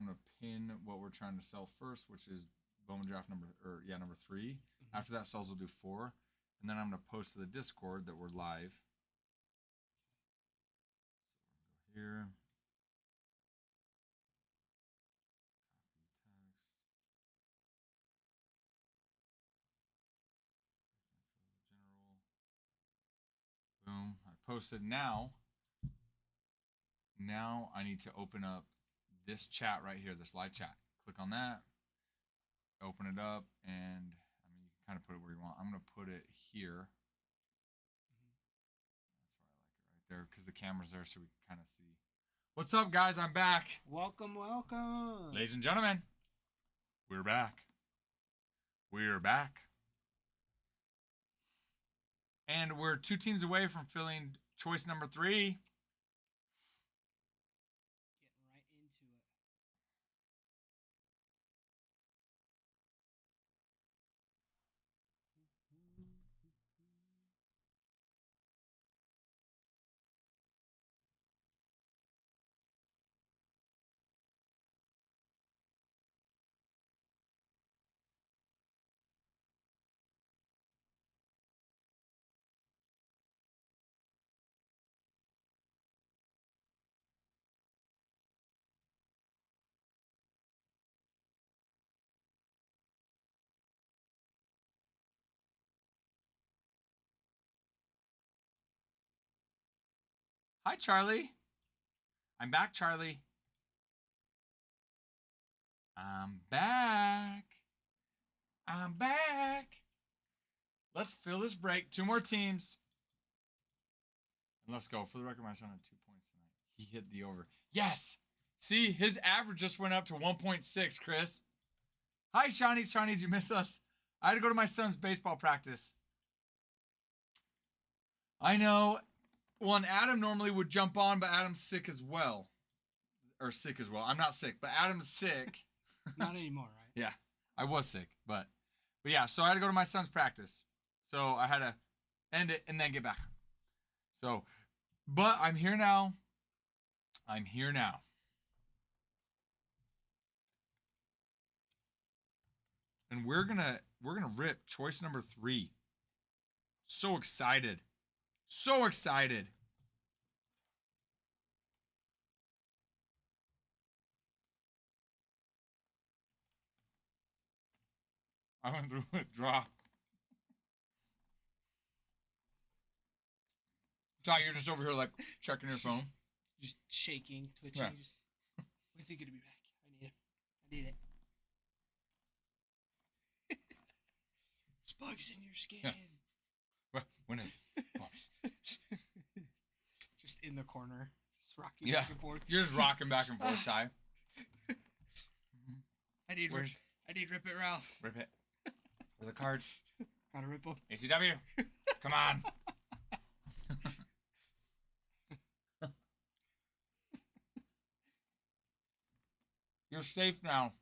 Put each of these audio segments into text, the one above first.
I'm gonna pin what we're trying to sell first, which is Bowman draft number 3. Mm-hmm. After that sells, we'll do 4, and then I'm gonna post to the Discord that we're live. So we're gonna go here. Boom. I posted. Now I need to open up this chat right here, this live chat. Click on that, open it up, and I mean, you can kind of put it where you want. I'm going to put it here. That's why I like it right there, because the camera's there so we can kind of see. What's up, guys? I'm back. Welcome, welcome. Ladies and gentlemen, we're back. We're back. And we're 2 teams away from filling choice number 3. Getting right into it. Hi, Charlie. I'm back, Charlie. I'm back. I'm back. Let's fill this break. 2 more teams. And let's go. For the record, my son had 2 points tonight. He hit the over. Yes. See, his average just went up to 1.6, Chris. Hi, Shawnee. Shawnee, did you miss us? I had to go to my son's baseball practice. I know. Well, and Adam normally would jump on, but Adam's sick as well. Or sick as well. I'm not sick, but Adam's sick. Not anymore, right? Yeah, I was sick, but yeah, so I had to go to my son's practice. So I had to end it and then get back. So, but I'm here now. I'm here now. And we're gonna rip choice number 3. So excited. So excited. I went through a draw. Ty, you're just over here like checking your phone. Just shaking, twitching. Yeah. Just, when's he gonna be back? I need it. I need it. There's bugs in your skin. Yeah. When it, Just in the corner, just rocking yeah, back and forth. You're just rocking back and forth, Ty. I need Rip It Ralph. Rip it. Where are the cards? Gotta rip them. ACW. Come on. You're safe now.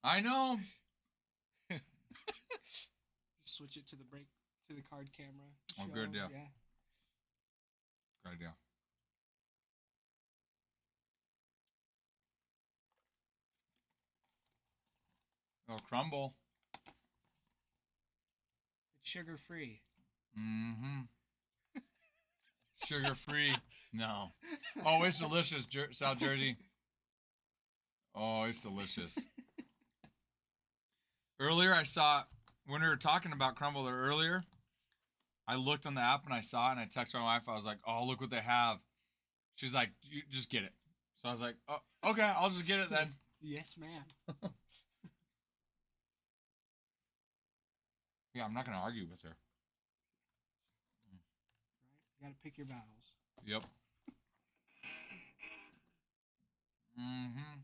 I know. Just switch it to the card camera. Oh, good deal. Yeah. Good idea. Oh, crumble. It's sugar free. Mm-hmm. Sugar free. No. Oh, it's delicious, South Jersey. Oh, it's delicious. Earlier, I saw, when we were talking about crumble earlier, I looked on the app and I saw it and I texted my wife. I was like, oh, look what they have. She's like, you just get it. So I was like, oh, okay, I'll just get it then. Yes, ma'am. Yeah, I'm not going to argue with her. Right? You gotta pick your battles. Yep. Mm-hmm.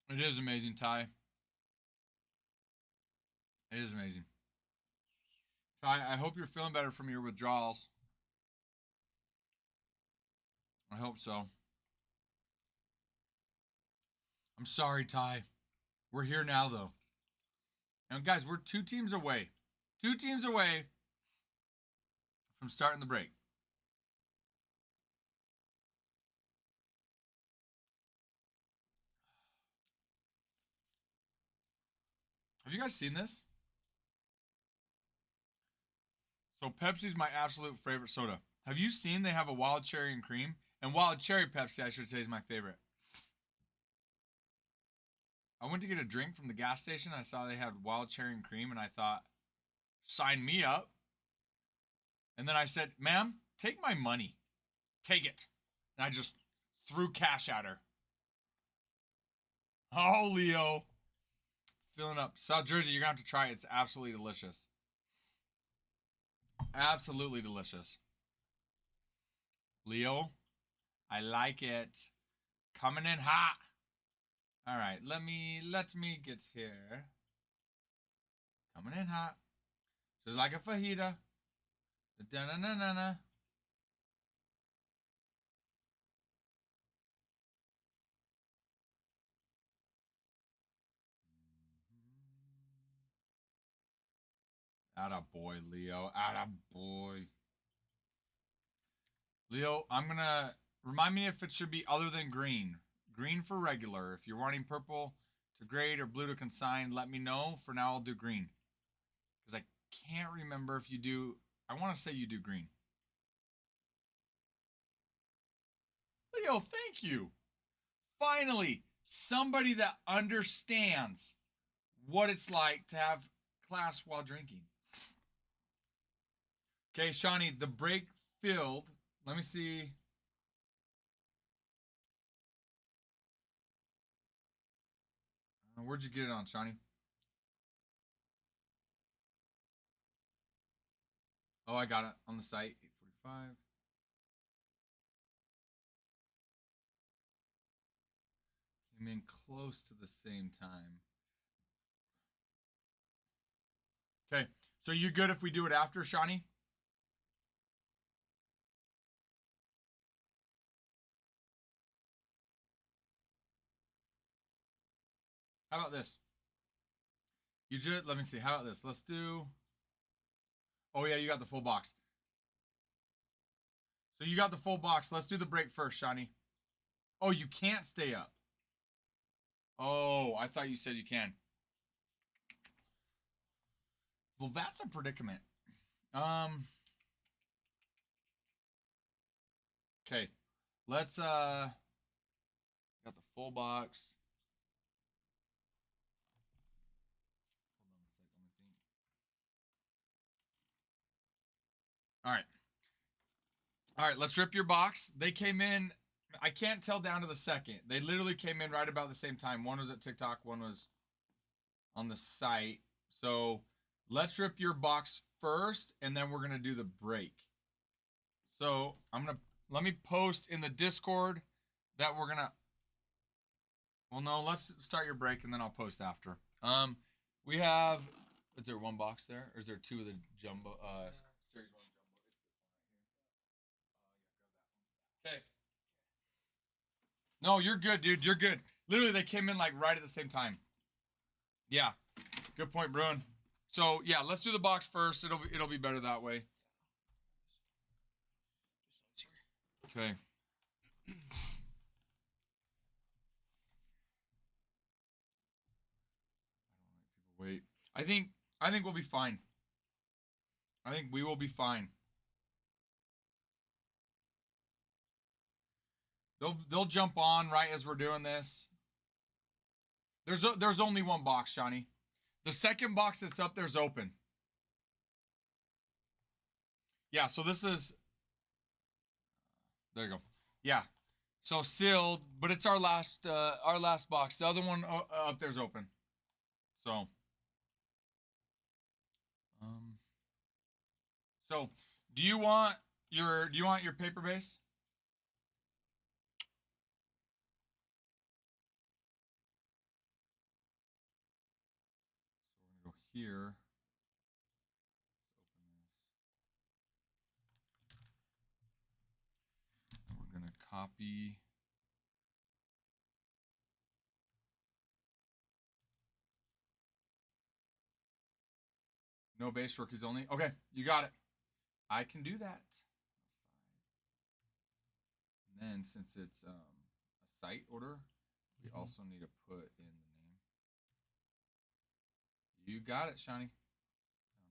It is amazing, Ty. It is amazing. Ty, I hope you're feeling better from your withdrawals. I hope so. I'm sorry, Ty. We're here now, though. And guys, we're 2 teams away. 2 teams away from starting the break. Have you guys seen this? So Pepsi's my absolute favorite soda. Have you seen they have a wild cherry and cream? And wild cherry Pepsi, I should say, is my favorite. I went to get a drink from the gas station. I saw they had wild cherry and cream, and I thought, sign me up. And then I said, ma'am, take my money. Take it. And I just threw cash at her. Oh, Leo. Filling up. South Jersey, you're going to have to try it. It's absolutely delicious. Absolutely delicious. Leo, I like it. Coming in hot. All right, let me get here. Coming in hot. Just like a fajita. Da-na-na-na-na. Atta boy, Leo. Atta boy. Leo, I'm gonna remind me if it should be other than green. Green for regular. If you're wanting purple to grade or blue to consign, let me know. For now, I'll do green. Because I can't remember if you do. I want to say you do green. Leo, thank you. Finally, somebody that understands what it's like to have class while drinking. Okay, Shawnee, the break filled. Let me see. Where'd you get it on, Shawnee? Oh, I got it on the site. 8:45. Came in close to the same time. Okay, so you good if we do it after, Shawnee? How about this? You just let me see. How about this? Let's do. Oh yeah, you got the full box. So you got the full box. Let's do the break first, Shawnee. Oh, you can't stay up. Oh, I thought you said you can. Well, that's a predicament. Okay. Let's got the full box. Hold on a sec, let me think. All right. All right, let's rip your box. They came in, I can't tell down to the second. They literally came in right about the same time. One was at TikTok, one was on the site. So let's rip your box first, and then we're gonna do the break. So let me post in the Discord that we're gonna. Well, no, let's start your break, and then I'll post after. We have. Is there one box there, or is there 2 of the jumbo series 1 jumbo? It's this one right here. Okay. No, you're good, dude. You're good. Literally, they came in like right at the same time. Yeah. Good point, Bruin. So yeah, let's do the box first. It'll be better that way. Okay. Wait. I think we'll be fine. I think we will be fine. They'll jump on right as we're doing this. There's only one box, Shawnee. The second box that's up there's open. Yeah, so this is. There you go. Yeah. So sealed, but it's our last box. The other one up there's open. So. So do you want your paper base? So we're gonna go here. Let's open this. And we're gonna copy. No base, rookies only. Okay, you got it. I can do that. And then since it's a site order, we also need to put in the name. You got it, Shiny.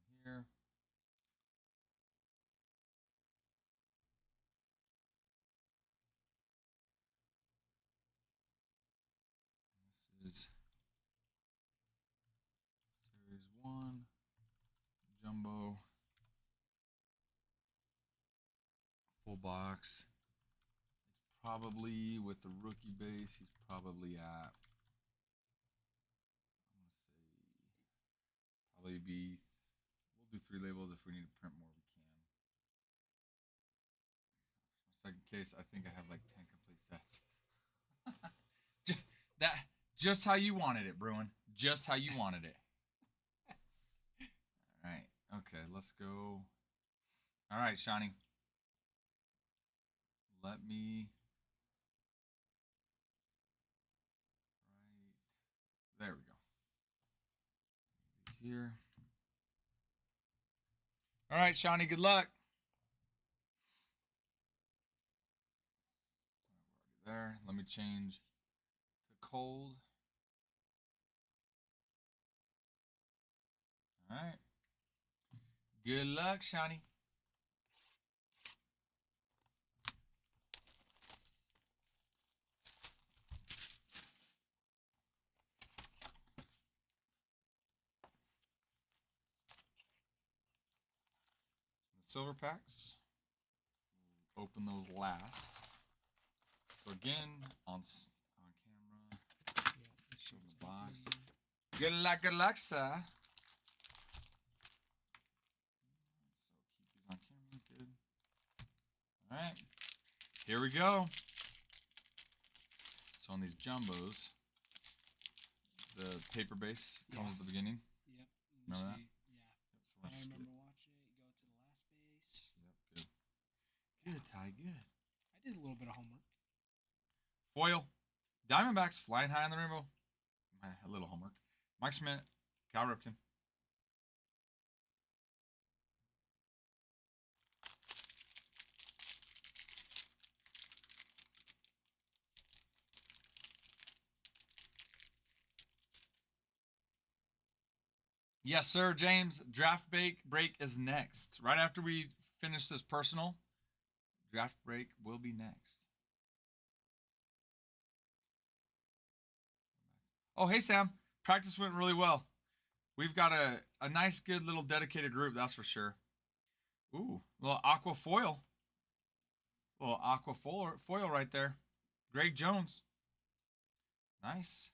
Down here. This is Series 1 Jumbo full box. It's probably with the rookie base, he's probably at, I'm gonna say probably be, we'll do 3 labels. If we need to print more, we can. Second case, I think I have like 10 complete sets. Just how you wanted it, Bruin. Just how you wanted it. All right. Okay, let's go. All right, Shiny. Let me. Right there we go. These here. All right, Shiny. Good luck. There. Let me change to cold. All right. Good luck, Shiny. The silver packs. We'll open those last. So again, on camera, show the box. Good luck, sir. So keep these on camera. Good. All right, here we go. So on these jumbos, the paper base comes at the beginning. Yep. Remember that? Yeah. Yep, so I remember watching it. You go to the last base. Yep, good. Good, Ty, good. I did a little bit of homework. Foil. Diamondbacks flying high in the rainbow. A little homework. Mike Schmidt. Cal Ripken. Yes, sir, James. Draft break is next. Right after we finish this personal, draft break will be next. Oh, hey, Sam. Practice went really well. We've got a nice, good little dedicated group, that's for sure. Ooh, little aqua foil. Little aqua foil right there. Greg Jones. Nice.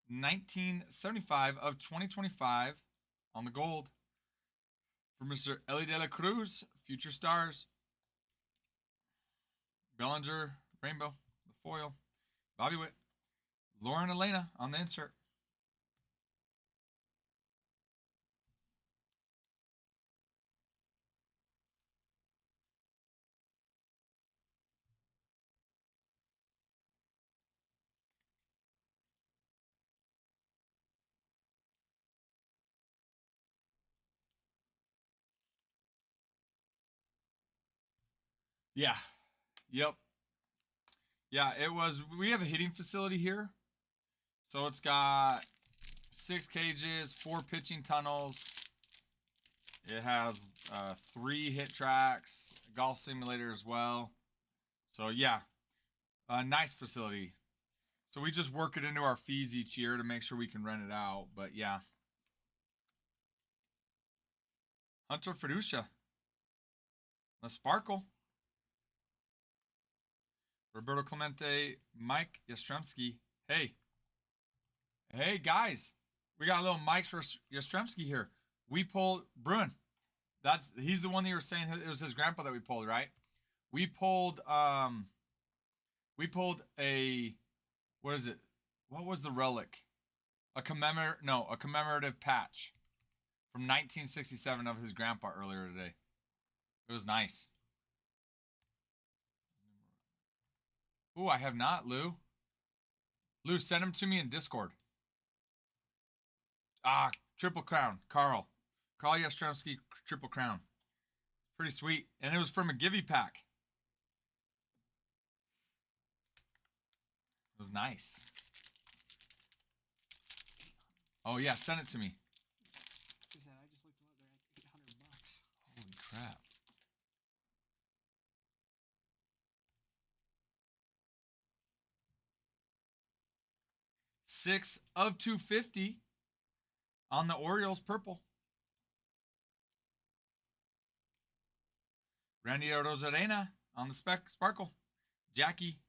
1975 of 2025 on the gold for Mr. Ellie De La Cruz, Future Stars. Bellinger, Rainbow, the foil. Bobby Witt. Lauren Elena on the insert. Yeah. Yep. Yeah, it was. We have a hitting facility here. So it's got 6 cages, 4 pitching tunnels. It has 3 hit tracks, a golf simulator as well. So yeah, a nice facility. So we just work it into our fees each year to make sure we can rent it out. But yeah. Hunter Fiducia. The Sparkle. Roberto Clemente. Mike Yastrzemski. Hey. Hey, guys. We got a little Mike Yastrzemski here. We pulled Bruin. He's the one that you were saying it was his grandpa that we pulled, right? We pulled a, what is it? What was the relic? A commemorative patch from 1967 of his grandpa earlier today. It was nice. Ooh, I have not, Lou. Lou, send him to me in Discord. Triple Crown. Carl Yastrzemski, Triple Crown. Pretty sweet. And it was from a Givey pack. It was nice. Oh, yeah. Send it to me. I just looked them up. They're at $800. Holy crap. Six of 250 on the Orioles purple. Randy Rosarena on the sparkle. Jackie,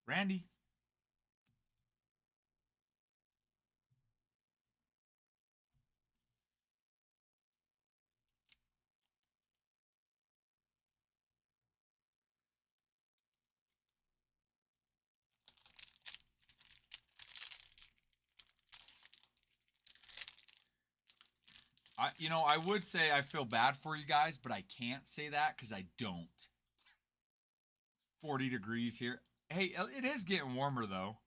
Randy. I would say I feel bad for you guys, but I can't say that because I don't. 40 degrees here. Hey, it is getting warmer, though.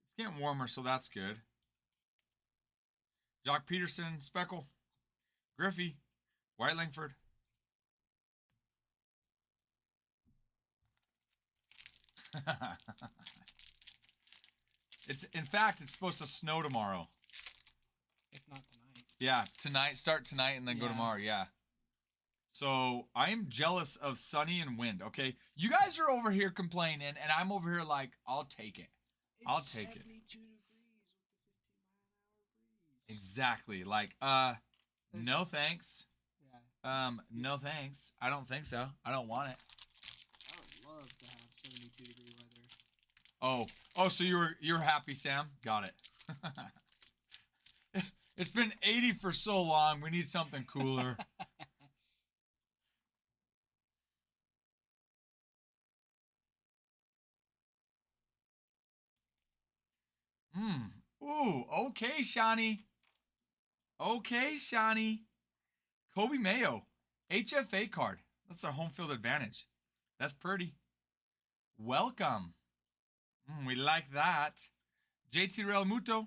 It's getting warmer, so that's good. Jock Peterson, Speckle, Griffey, White Langford. In fact, it's supposed to snow tomorrow. If not tonight. Yeah, tonight. Start tonight and then go tomorrow. Yeah. So I am jealous of sunny and wind. Okay, you guys are over here complaining, and I'm over here like, I'll take it. I'll take it. 72 degrees with the 15-mile-an-hour breeze. Exactly. Like, no thanks. Yeah. No thanks. I don't think so. I don't want it. I would love to have 72-degree weather. Oh, so you're happy, Sam? Got it. It's been 80 for so long. We need something cooler. Ooh, okay, Shawnee. Okay, Shawnee. Kobe Mayo. HFA card. That's our home field advantage. That's pretty. Welcome. We like that. JT Real Muto.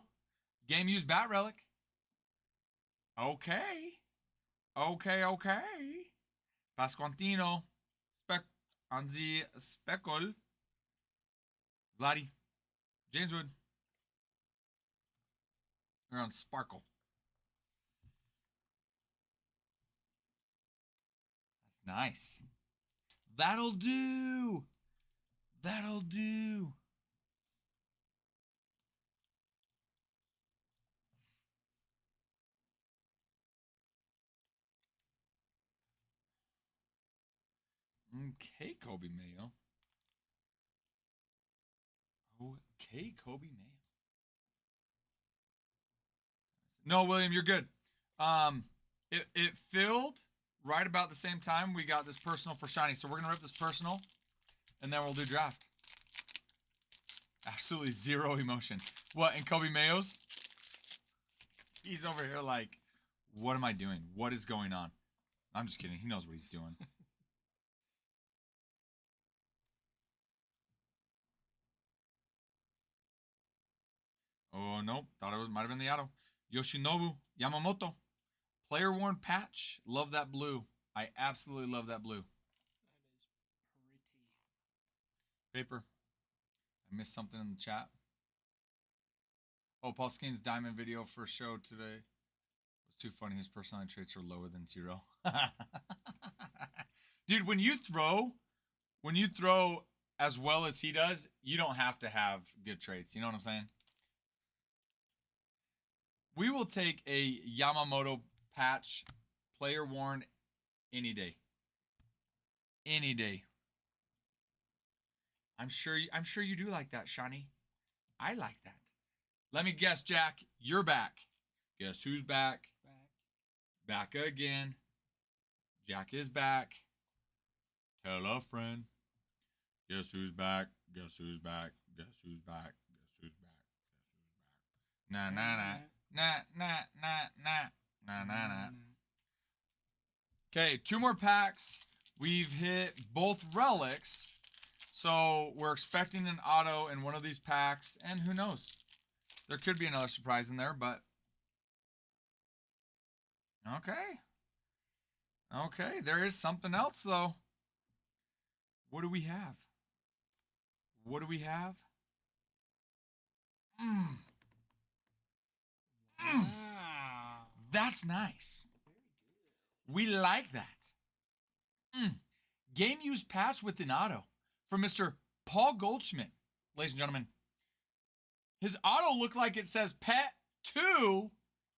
Game used bat relic. Okay. Pasquantino. Anzi Speckle. Vladdy. James Wood. They're on Sparkle. That's nice. That'll do. That'll do. Okay, Kobe Mayo. Okay, Kobe Mayo. No, William, you're good. It filled right about the same time we got this personal for Shiny. So we're going to rip this personal, and then we'll do draft. Absolutely zero emotion. What, in Kobe Mayo's? He's over here like, what am I doing? What is going on? I'm just kidding. He knows what he's doing. Oh, nope. Thought it might have been the auto. Yoshinobu Yamamoto. Player worn patch. Love that blue. I absolutely love that blue. That is pretty. Paper. I missed something in the chat. Oh, Paul Skeens diamond video for show today. It was too funny. His personality traits are lower than 0. Dude, when you throw as well as he does, you don't have to have good traits. You know what I'm saying? We will take a Yamamoto patch, player worn, any day. Any day. I'm sure you do like that, Shawnee. I like that. Let me guess, Jack. You're back. Guess who's back? Back again. Jack is back. Tell a friend. Guess who's back? Guess who's back? Guess who's back? Guess who's back? Guess who's back? Nah, nah, nah. Nah. Okay, 2 more packs. We've hit both relics. So we're expecting an auto in one of these packs. And who knows? There could be another surprise in there, but Okay. Okay, there is something else, though. What do we have? What do we have? Mm. Mm. Wow. That's nice. We like that. Mm. Game use patch with an auto from Mr. Paul Goldschmidt, ladies and gentlemen. His auto looked like it says Pet 2,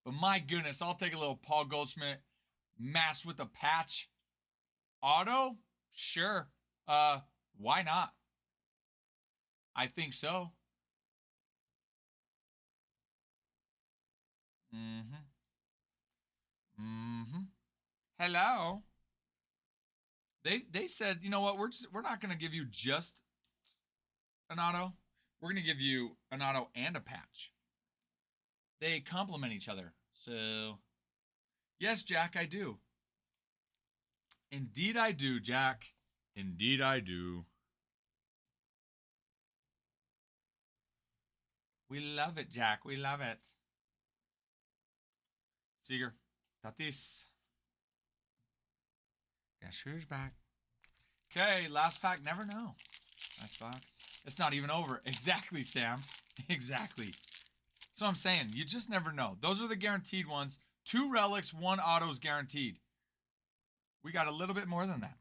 but my goodness, I'll take a little Paul Goldschmidt matched with a patch auto. Sure. Why not? I think so. Mm-hmm. Mm-hmm. Hello. They said, you know what, we're not gonna give you just an auto. We're gonna give you an auto and a patch. They complement each other. So yes, Jack, I do. Indeed I do, Jack. Indeed I do. We love it, Jack. We love it. Seeger, Tatis. Guess who's back? Okay, last pack, never know. Nice box. It's not even over. Exactly, Sam. Exactly. So I'm saying, you just never know. Those are the guaranteed ones. 2 relics, 1 autos guaranteed. We got a little bit more than that.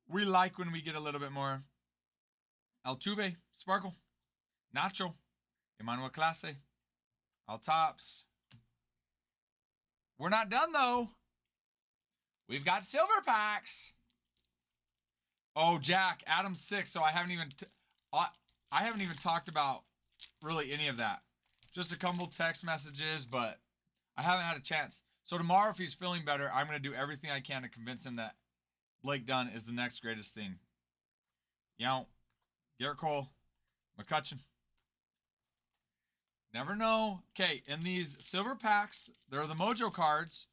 We like when we get a little bit more. Altuve, Sparkle, Nacho, Emmanuel Clase, All Tops. We're not done, though. We've got silver packs. Oh, Jack, Adam 6. So I haven't even talked about really any of that. Just a couple text messages, but I haven't had a chance. So tomorrow, if he's feeling better, I'm going to do everything I can to convince him that Blake Dunn is the next greatest thing. You know, Garrett Cole, McCutcheon. Never know. Okay, in these silver packs, there are the Mojo cards.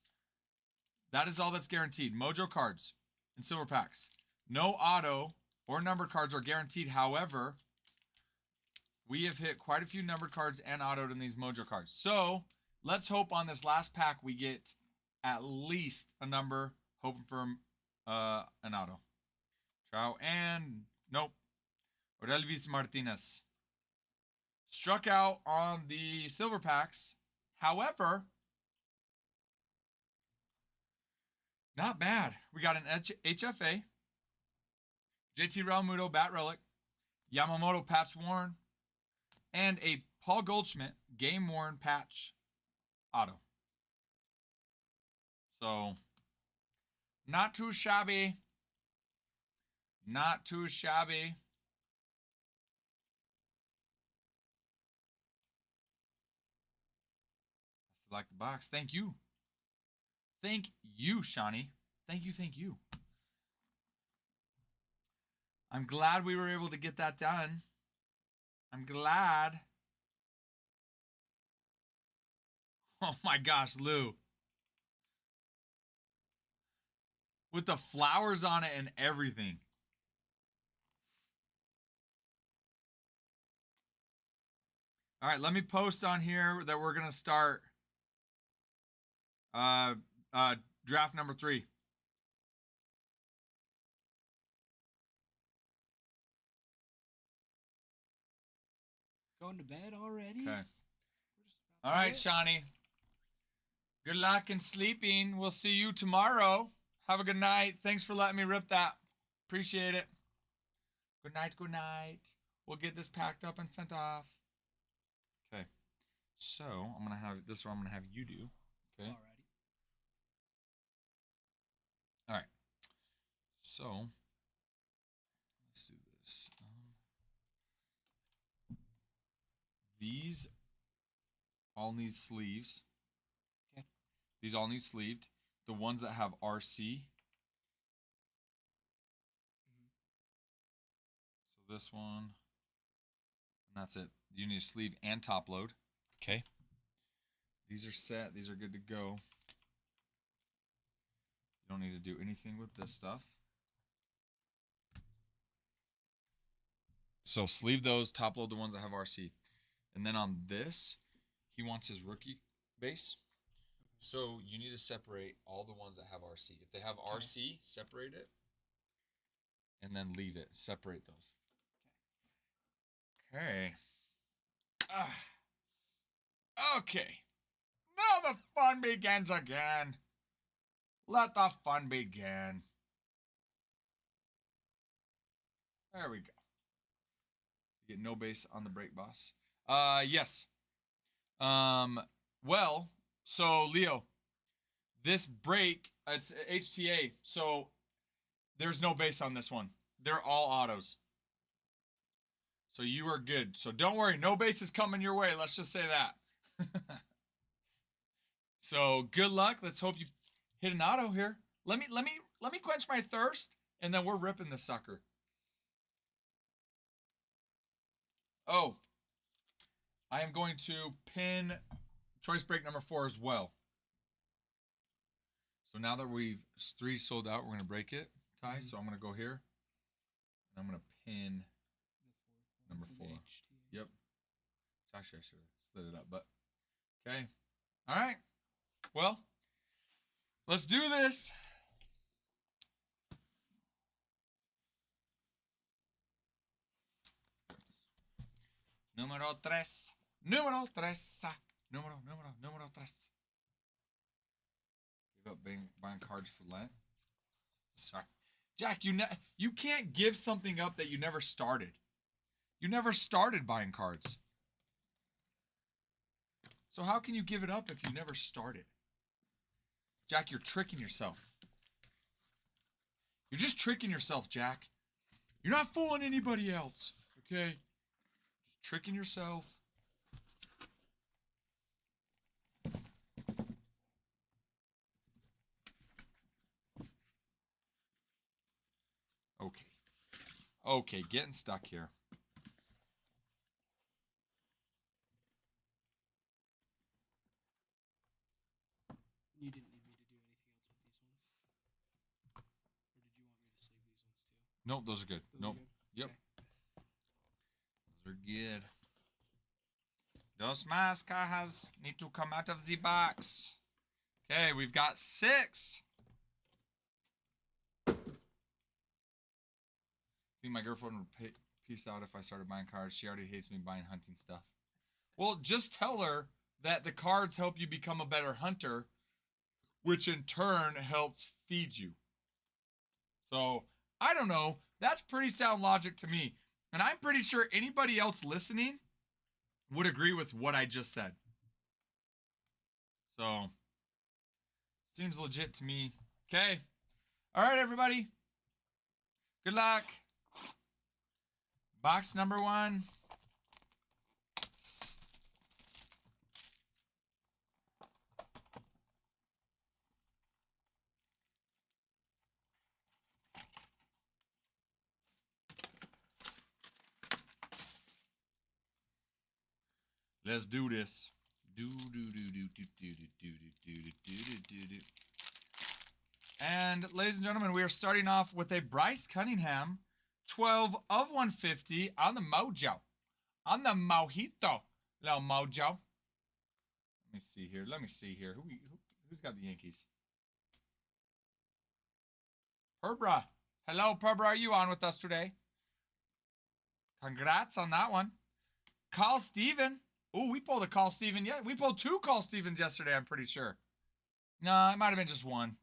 That is all that's guaranteed. Mojo cards in silver packs. No auto or number cards are guaranteed. However, we have hit quite a few numbered cards and autoed in these Mojo cards. So let's hope on this last pack we get at least a number. Hoping for an auto. Trout and nope. Orelvis Martinez. Struck out on the silver packs. However, not bad. We got an HFA. JT Realmuto bat relic. Yamamoto patch worn. And a Paul Goldschmidt game worn patch auto. So, not too shabby. Not too shabby. Select the box. Thank you. Thank you, Shawnee. Thank you, thank you. I'm glad we were able to get that done. I'm glad. Oh my gosh, Lou. With the flowers on it and everything. All right, let me post on here that we're going to start draft number 3. Going to bed already? Okay. All right, Shawnee. Good luck in sleeping. We'll see you tomorrow. Have a good night. Thanks for letting me rip that. Appreciate it. Good night, good night. We'll get this packed up and sent off. Okay. So, I'm going to have this one I'm going to have you do. Okay. Alrighty. All right. So, let's do this. These all need sleeves. Okay. These all need sleeved. The ones that have RC. So this one, and that's it. You need a sleeve and top load. Okay. These are set. These are good to go. You don't need to do anything with this stuff. So sleeve those, top load the ones that have RC. And then on this, he wants his rookie base. So you need to separate all the ones that have RC. If they have Okay. RC, separate it, and then leave it. Separate those. Okay. Okay. Now the fun begins again. Let the fun begin. There we go. You get no base on the break, boss. Yes. Well, so Leo, this break, it's HTA, so there's no base on this one. They're all autos. So you are good. So don't worry, no base is coming your way. Let's just say that. So good luck. Let's hope you hit an auto here. Let me quench my thirst, and then we're ripping the sucker. Oh, I am going to pin choice break number 4 as well. So now that we've 3 sold out, we're going to break it, Ty. So I'm going to go here, and I'm going to pin number 4. Yep. Actually, I should have slid it up, but okay. All right. Well, let's do this. Número 3. Número 3. Número 3. Give up buying cards for Lent. Sorry. Jack, you can't give something up that you never started. You never started buying cards. So how can you give it up if you never started? Jack, you're tricking yourself. You're just tricking yourself, Jack. You're not fooling anybody else, okay? Just tricking yourself. Okay. Okay, getting stuck here. You didn't need me to do anything else with these ones? Or did you want me to save these ones too? Nope, those are good. Those Nope. are good? Yep. Okay. Those are good. Dos más cajas need to come out of the box. Okay, we've got 6. I think my girlfriend would peace out if I started buying cards. She already hates me buying hunting stuff. Well, just tell her that the cards help you become a better hunter, which in turn helps feed you. So, I don't know. That's pretty sound logic to me. And I'm pretty sure anybody else listening would agree with what I just said. So, seems legit to me. Okay. All right, everybody. Good luck. Box number 1. Let's do this. And ladies and gentlemen, we are starting off with a Bryce Cunningham 12 of 150 on the Mojo. On the Mojito. Little Mojo. Let me see here. Who's got the Yankees? Perbra. Hello, Perbra. Are you on with us today? Congrats on that one. Carl Steven. Oh, we pulled a Carl Steven. Yeah, we pulled 2 Carl Stevens yesterday, I'm pretty sure. No, it might have been just one.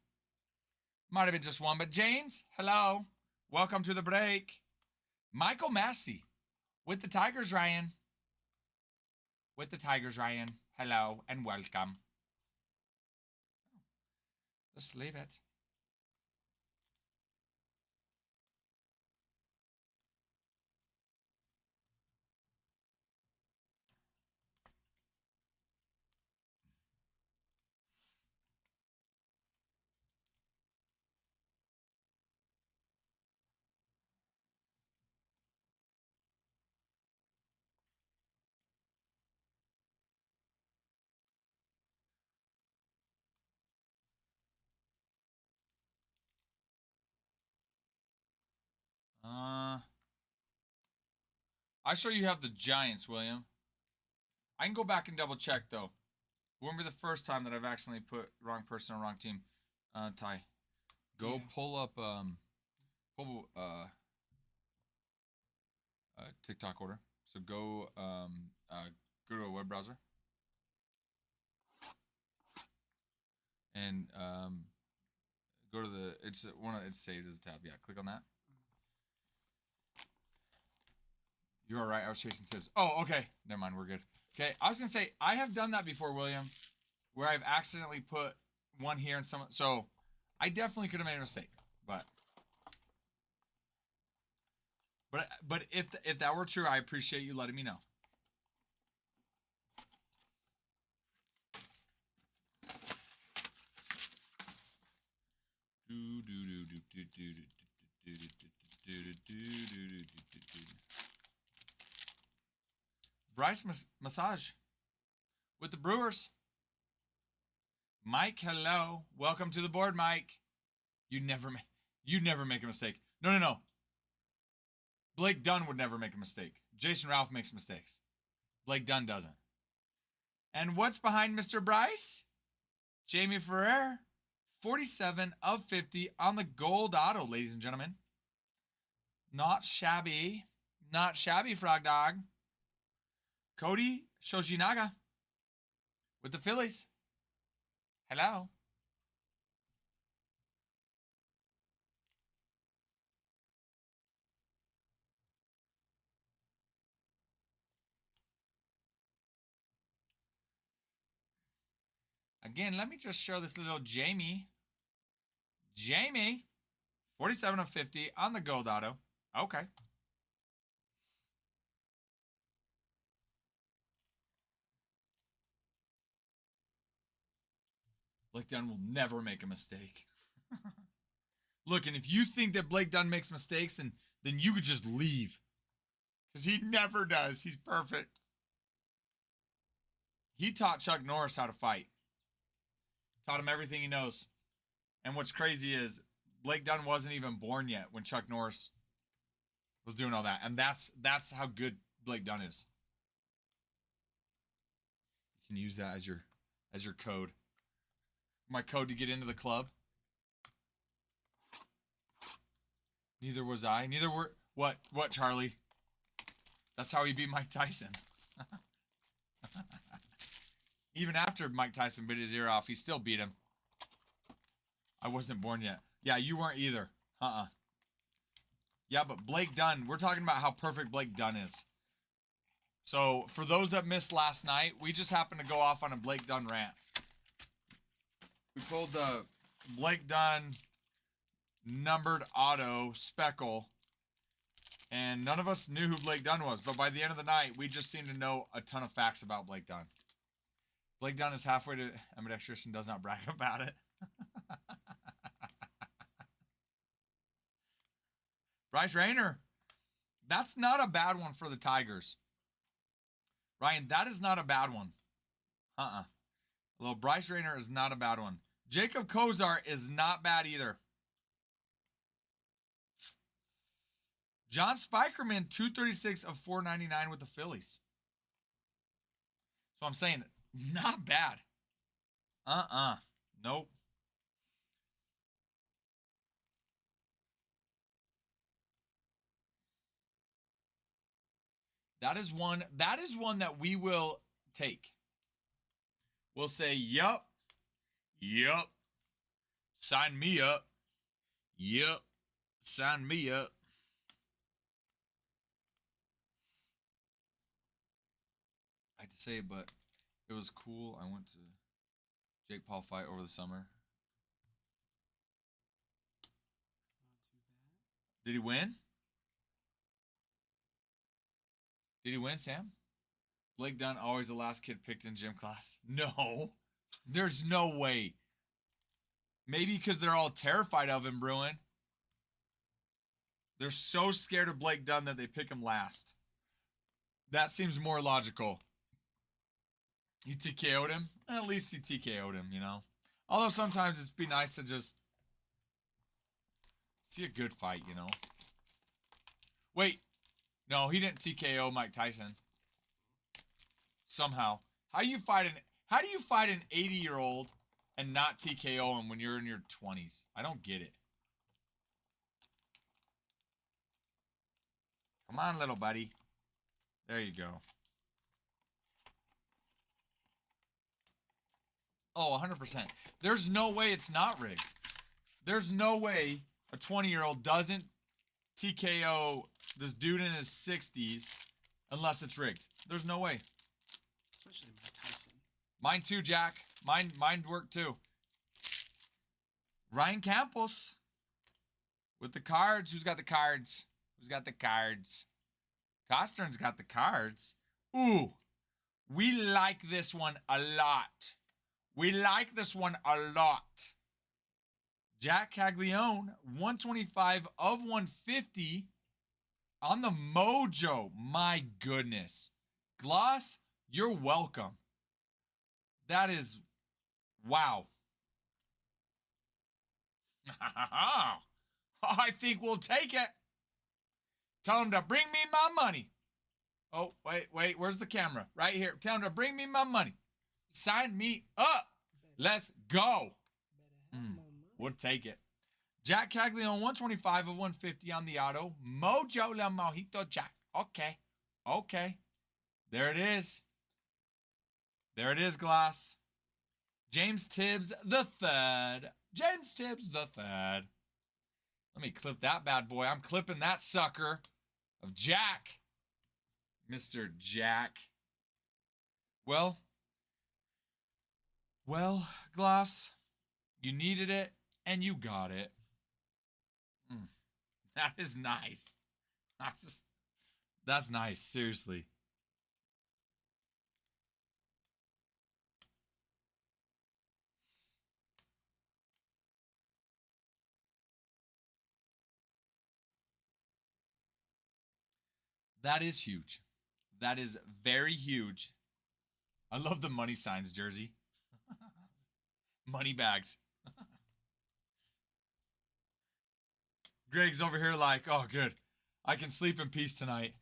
But James, hello. Welcome to the break. Michael Massey with the Tigers, Ryan. Hello and welcome. Just leave it. I show you have the Giants, William. I can go back and double check though. won't be the first time that I've accidentally put wrong person on wrong team. Ty, go Yeah. pull up TikTok order. So go to a web browser and go to the it's saved as a tab. Yeah, click on that. You're all right. I was chasing tips. Oh, okay. Never mind. We're good. Okay, I was gonna say I have done that before, William, where I've accidentally put one here and someone. So I definitely could have made a mistake, but if that were true, I appreciate you letting me know. Bryce Massage with the Brewers. Mike, hello. Welcome to the board, Mike. You never make a mistake. No. Blake Dunn would never make a mistake. Jason Ralph makes mistakes. Blake Dunn doesn't. And what's behind Mr. Bryce? Jamie Ferrer, 47 of 50 on the gold auto, ladies and gentlemen. Not shabby. Not shabby, Frog Dog. Cody Shojinaga with the Phillies. Hello. Again, let me just show this little Jamie. Jamie, 47 of 50 on the gold auto. Okay. Blake Dunn will never make a mistake. Look, and if you think that Blake Dunn makes mistakes, then you could just leave. Because he never does. He's perfect. He taught Chuck Norris how to fight. Taught him everything he knows. And what's crazy is Blake Dunn wasn't even born yet when Chuck Norris was doing all that. And that's how good Blake Dunn is. You can use that as your code. My code to get into the club. Neither was I. Neither were what Charlie? That's how he beat Mike Tyson. Even after Mike Tyson bit his ear off, he still beat him. I wasn't born yet. Yeah, you weren't either. Yeah, but Blake Dunn, we're talking about how perfect Blake Dunn is. So, for those that missed last night, we just happened to go off on a Blake Dunn rant. We pulled the Blake Dunn numbered auto speckle, and none of us knew who Blake Dunn was. But by the end of the night, we just seemed to know a ton of facts about Blake Dunn. Blake Dunn is halfway to ambidextrous and does not brag about it. Bryce Rayner, that's not a bad one for the Tigers. Ryan, that is not a bad one. Although Bryce Rayner is not a bad one. Jacob Kozar is not bad either. John Spikerman, 236 of 499 with the Phillies. So I'm saying, not bad. Nope. That is one that we will take. We'll say, yup. Sign me up. Yup. Sign me up. I hate to say it, but it was cool. I went to Jake Paul fight over the summer. Did he win? Did he win, Sam? Blake Dunn, always the last kid picked in gym class. No. There's no way. Maybe because they're all terrified of him, Bruin. They're so scared of Blake Dunn that they pick him last. That seems more logical. He TKO'd him? At least he TKO'd him, you know? Although sometimes it'd be nice to just see a good fight, you know? Wait. No, he didn't TKO Mike Tyson. Somehow. How you fight an... How do you fight an 80-year-old and not TKO him when you're in your 20s? I don't get it. Come on, little buddy. There you go. Oh, 100%. There's no way it's not rigged. There's no way a 20-year-old doesn't TKO this dude in his 60s unless it's rigged. There's no way. Especially Mike Tyson. Mine too, Jack. Mine worked too. Ryan Campos with the cards. Who's got the cards? Who's got the cards? Costern's got the cards. Ooh, we like this one a lot. We like this one a lot. Jack Caglione, 125 of 150 on the Mojo. My goodness. Gloss, you're welcome. That is, wow. I think we'll take it. Tell him to bring me my money. Oh, wait, where's the camera? Right here. Tell him to bring me my money. Sign me up. Let's go. We'll take it. Jack Caglione, 125 of 150 on the auto. Mojo La Mojito Jack. Okay. There it is. There it is, Glass. James Tibbs the third. James Tibbs the third. Let me clip that bad boy. I'm clipping that sucker of Jack. Mr. Jack. Well, Glass, you needed it and you got it. That is nice. That's nice, seriously. That is huge. That is very huge. I love the money signs jersey. Money bags. Greg's over here like, oh, good. I can sleep in peace tonight.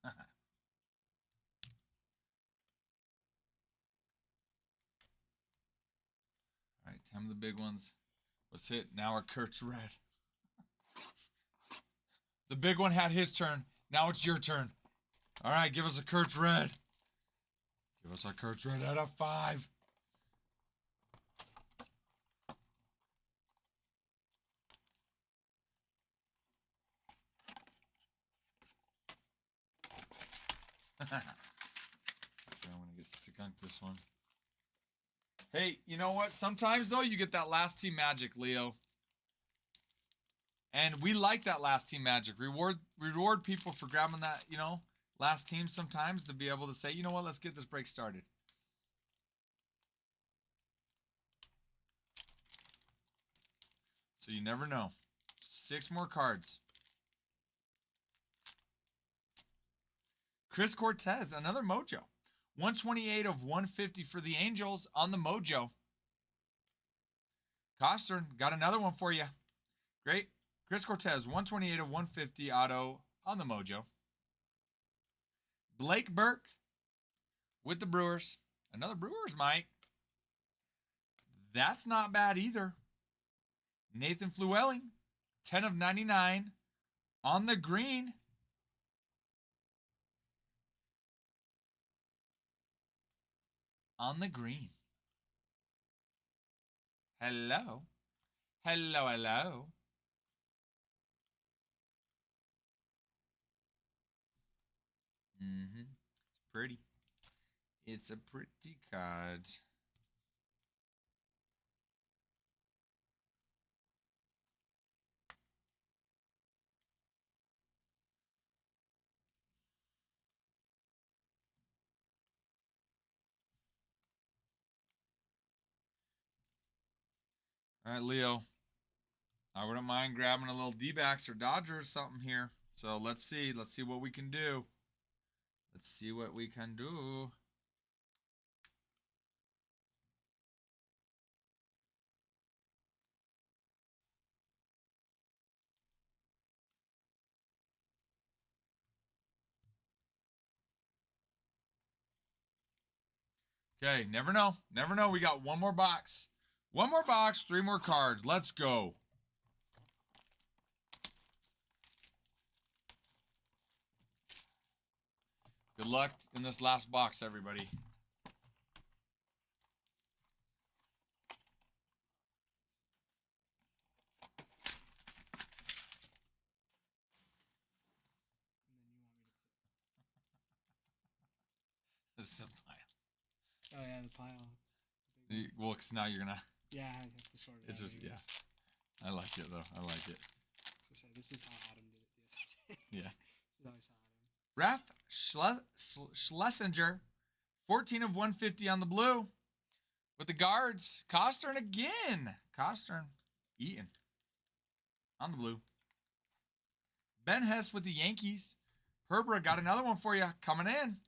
All right, time of the big ones. Let's hit. Now our Kurt's red. The big one had his turn. Now it's your turn. All right, give us a Kurt's red. Give us a Kurt's red out of 5. I'm gonna get skunked this one. Hey, you know what? Sometimes though you get that last team magic, Leo. And we like that last team magic. Reward people for grabbing that, last team sometimes to be able to say, you know what, let's get this break started. So you never know. 6 more cards. Chris Cortez, another Mojo. 128 of 150 for the Angels on the Mojo. Costern, got another one for you. Great. Chris Cortez, 128 of 150 auto on the Mojo. Blake Burke with the Brewers. Another Brewers, Mike. That's not bad either. Nathan Flewelling, 10 of 99 on the green. On the green. Hello. Hello. It's pretty. It's a pretty card. All right, Leo. I wouldn't mind grabbing a little D-backs or Dodgers or something here. So let's see. Let's see what we can do. Let's see what we can do. Okay, never know. Never know. We got one more box. One more box, 3 more cards. Let's go. Good luck in this last box, everybody. This is a pile. Oh yeah, the pile. It's a big one. Well, because now you're going to... Yeah, I have to sort it It's out. just, yeah. I like it, though. I like it. This is how Adam did it the other day. Yeah. This is how I saw Adam. Ref Schlesinger, 14 of 150 on the blue. With the guards, Costern again. Costern, Eaton on the blue. Ben Hess with the Yankees. Perbra got another one for you. Coming in.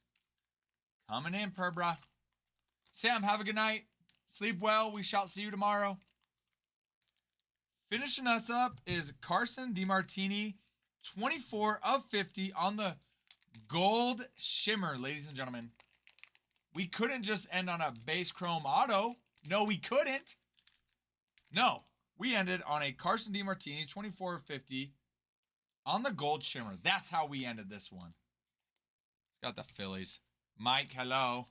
Coming in, Perbra. Sam, have a good night. Sleep well. We shall see you tomorrow. Finishing us up is Carson DiMartini, 24 of 50 on the gold shimmer, ladies and gentlemen. We couldn't just end on a base chrome auto. No, we couldn't. No, we ended on a Carson DiMartini, 24 of 50 on the gold shimmer. That's how we ended this one. It's got the Phillies. Mike, hello.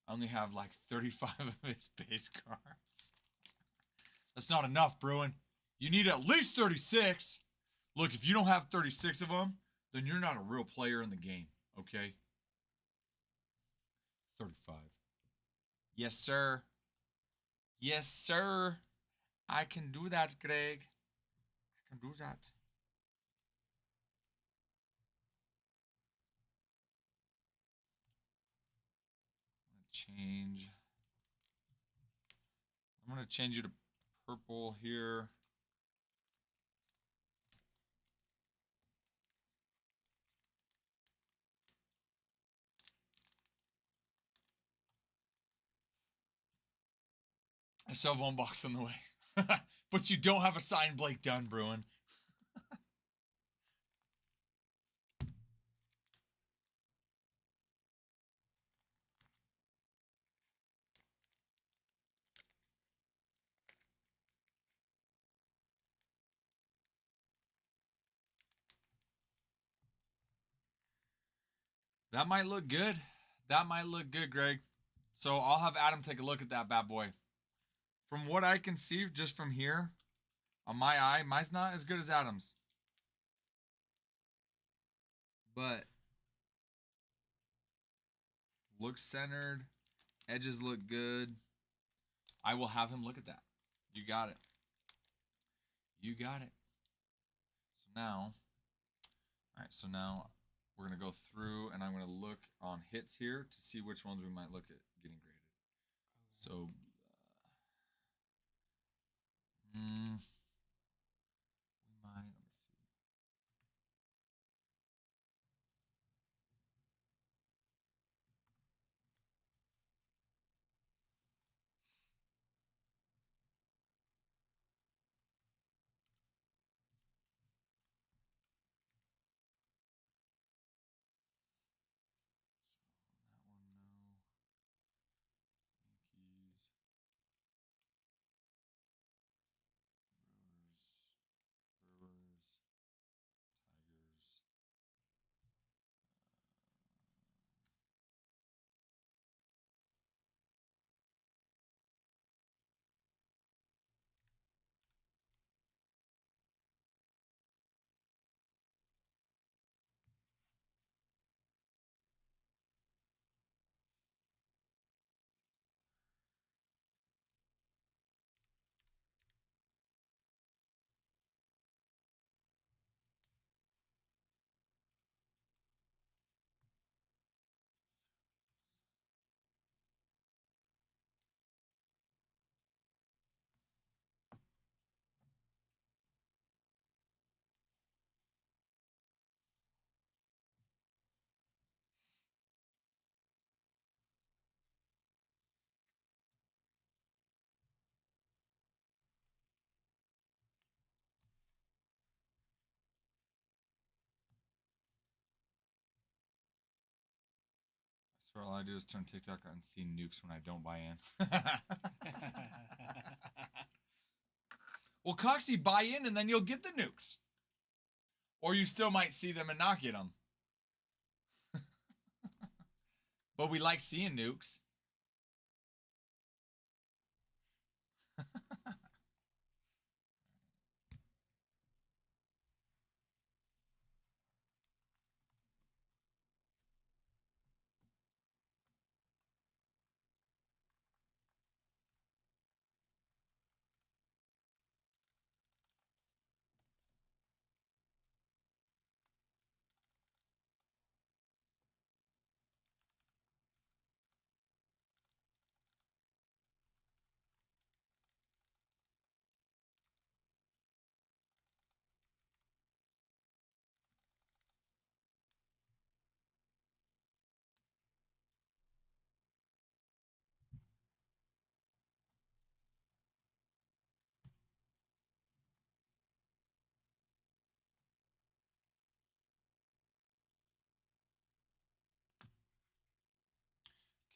I only have like 35 of his base cards. That's not enough, Bruin. You need at least 36. Look, if you don't have 36 of them, then you're not a real player in the game, okay? 35. Yes, sir. Yes, sir. I can do that, Greg. I can do that. Change. I'm going to change you to purple here. I still have one box on the way. But you don't have a signed Blake Dunn, Bruin. That might look good. That might look good, Greg. So I'll have Adam take a look at that bad boy. From what I can see just from here, on my eye, mine's not as good as Adam's. But looks centered. Edges look good. I will have him look at that. You got it. You got it. So now, all right, so now we're going to go through and I'm going to look on hits here to see which ones we might look at getting graded. So, we might, let me see. So that one, no. Yankees. Sure, all I do is turn TikTok on and see nukes when I don't buy in. Well, Coxie, buy in and then you'll get the nukes. Or you still might see them and not get them. But we like seeing nukes.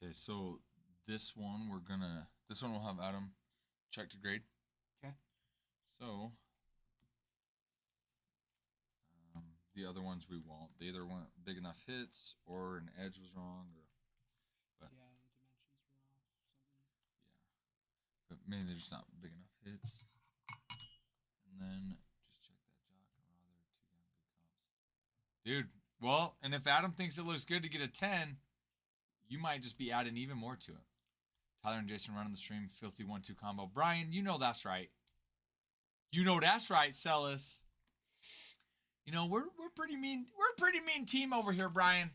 Okay, so this one will have Adam check to grade. Okay. So the other ones we won't. They either weren't big enough hits or an edge was wrong or But- Yeah, the dimensions were off. Something. but maybe they're just not big enough hits. And then just check that jock and raw there, 2 damn good comps. Dude, well, and if Adam thinks it looks good to get a 10, you might just be adding even more to it. Tyler and Jason running the stream, filthy 1-2 combo. Brian, you know that's right. You know that's right, Celis. You know, we're pretty mean. We're a pretty mean team over here, Brian.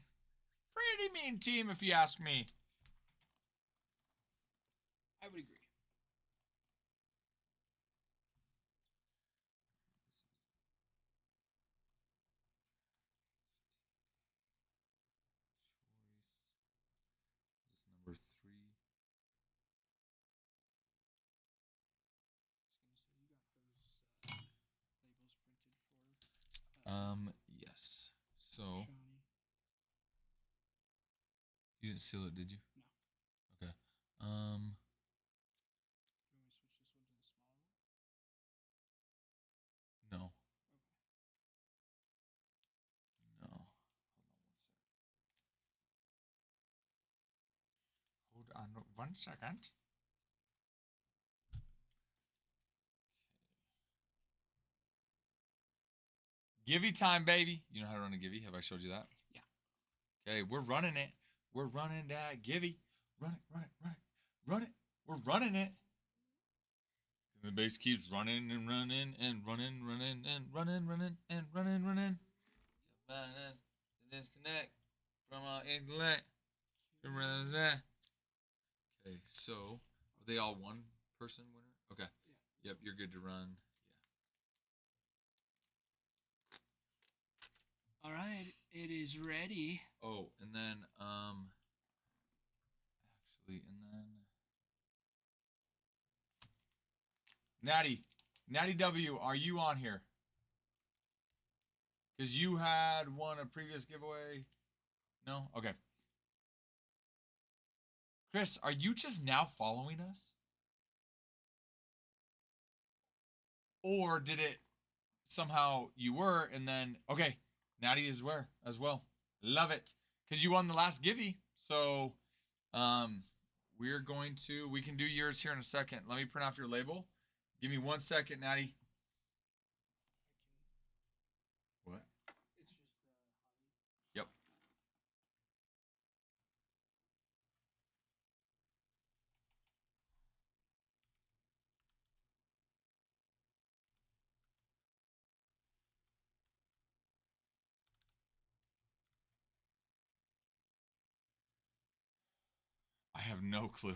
Pretty mean team, if you ask me. I would agree. This is number 3. I was gonna say you got those labels printed for. Yes. So Shawnee. you didn't seal it, did you? No. Okay. Do you want me to switch this one to the smaller one? No. Okay. No. Hold on 1 second. Givey time, baby. You know how to run a Givey? Have I showed you that? Yeah. Okay, we're running it. We're running that Givey. Run it, run it, run it, run it. We're running it. And the base keeps running and running and running, running and running, running and running, running. Disconnect from our intellect. Okay, so are they all one person winner? Okay. Yeah. Yep, you're good to run. All right, it is ready. Oh, and then Natty W, are you on here? Because you had won a previous giveaway. No? Okay. Chris, are you just now following us? Or did it somehow you were and then okay, Natty is where as well. Love it. Because you won the last givey. So we can do yours here in a second. Let me print off your label. Give me 1 second, Natty. What? It's just the honey. Yep. I have no clue.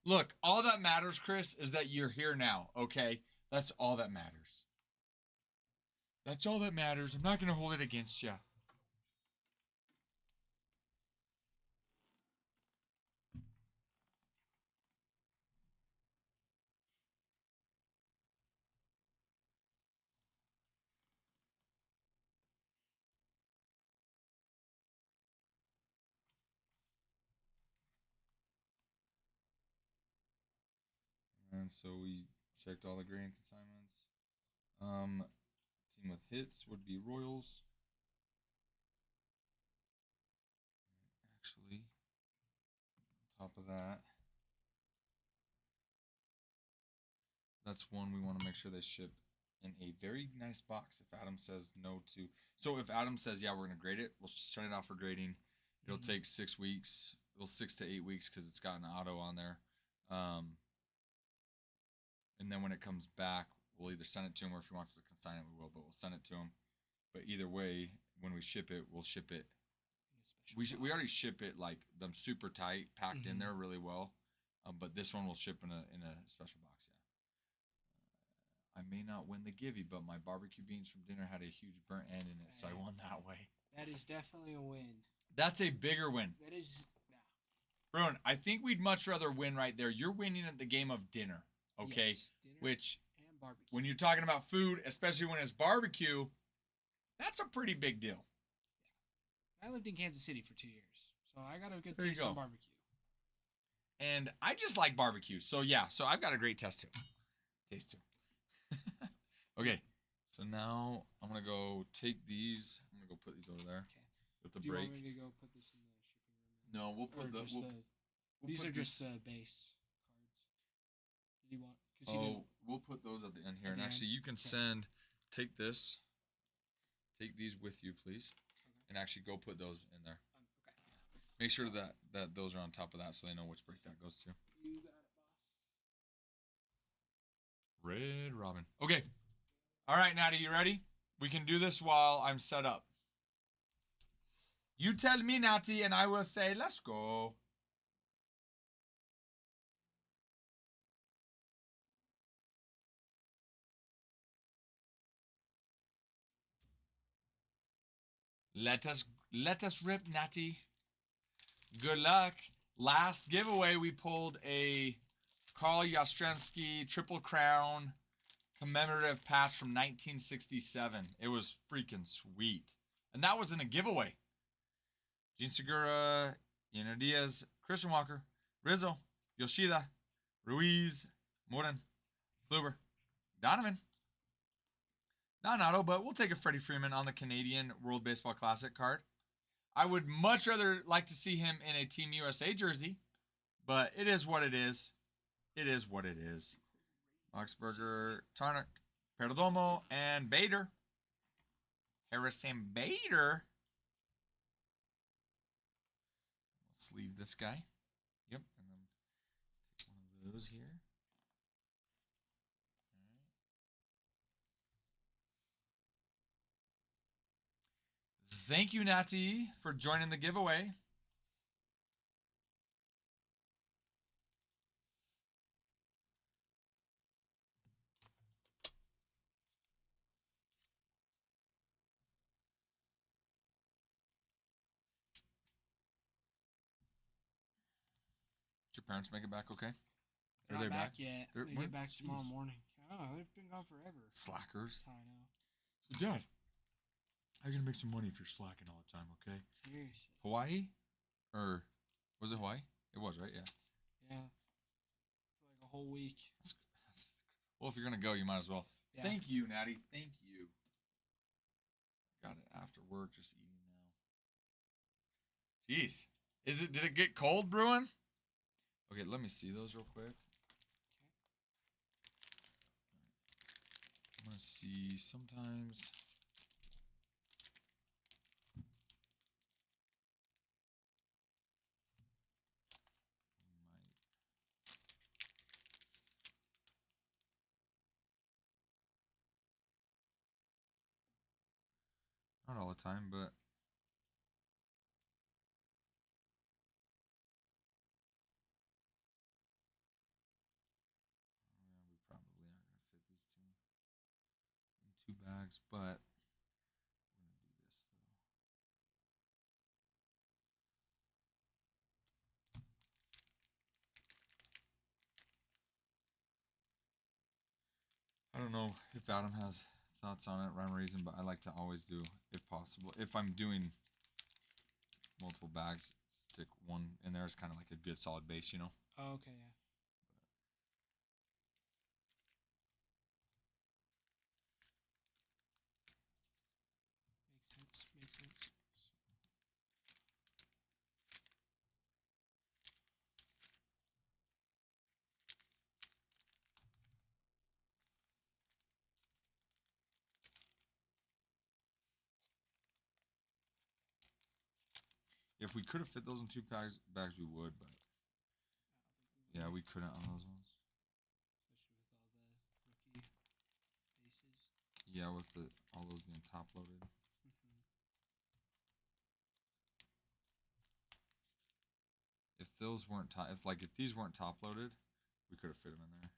Look, all that matters, Chris, is that you're here now, okay? That's all that matters. That's all that matters. I'm not going to hold it against you. beforehand, so we checked all the grading consignments. Team with hits would be Royals. Actually, on top of that, that's one we want to make sure they ship in a very nice box. If Adam says no to, so if Adam says yeah, we're gonna grade it, we'll send it off for grading. It'll take 6 weeks. Well, 6 to 8 weeks because it's got an auto on there. And then when it comes back, we'll either send it to him or if he wants to consign it, we will. But we'll send it to him. But either way, when we ship it, we'll ship it. We already ship it like them super tight, packed in there really well. But this one will ship in a special box. Yeah. I may not win the givey, but my barbecue beans from dinner had a huge burnt end in it, so I won that way. That is definitely a win. That's a bigger win. That is. Bruin, I think we'd much rather win right there. You're winning at the game of dinner, okay? Yes, dinner Which, and barbecue. when you're talking about food, especially when it's barbecue, that's a pretty big deal. I lived in Kansas City for 2 years, so I got a good There you taste go. on barbecue. And I just like barbecue. So, yeah. So, I've got a great taste, too. Okay. So, now I'm going to go take these. I'm going to go put these over there. Okay. With the Do you break. want me to go put this in the shipping room? No, we'll Or put the... just We'll, the- we'll these put are this- just base cards. Do you want? Cause you Oh, we'll put those at the end here. At And the actually, end? you can Okay. take this. Take these with you, please. Okay. And actually go put those in there. Okay. Make sure that those are on top of that so they know which break that goes to. You got it, boss. Red Robin. Okay. All right, Natty, you ready? We can do this while I'm set up. You tell me, Natty, and I will say, let's go. Let us rip, Natty. Good luck. Last giveaway, we pulled a Carl Yastrzemski Triple Crown commemorative patch from 1967. It was freaking sweet. And that was in a giveaway. Gene Segura, Yana Diaz, Christian Walker, Rizzo, Yoshida, Ruiz, Morin, Kluber, Donovan. Not an auto, but we'll take a Freddie Freeman on the Canadian World Baseball Classic card. I would much rather like to see him in a Team USA jersey, but it is what it is. It is what it is. Oxberger, Tarnak, Perdomo, and Bader. Harrison Bader. We'll sleeve this guy. Yep, and then take one of those here. Thank you, Natty, for joining the giveaway. Did your parents make it back okay? They're Are they not back back? yet. They're- They when- get back tomorrow Jeez. morning. Oh, they've been gone forever. Slackers. I know. So, Dad, how are you going to make some money if you're slacking all the time, okay? Seriously. Hawaii? Or was it Hawaii? It was, right? Yeah. Yeah. For like a whole week. Well, if you're going to go, you might as well. Yeah. Thank you, Natty. Thank you. Got it after work, just eating now. Jeez. Did it get cold, Bruin? Okay, let me see those real quick. I'm going to see sometimes. Not all the time, but we probably aren't going to fit these two in 2 bags, but we're going to do this though. I don't know if Adam has thoughts on it, rhyme or reason, but I like to always do, if possible, if I'm doing multiple bags, stick one in there as kind of like a good solid base, you know? Oh, okay, yeah. If we could have fit those in 2 bags, we would, but yeah, we couldn't on those ones. Especially with all the rookie bases. Yeah, with all those being top loaded. If those weren't if these weren't top loaded, we could have fit them in there.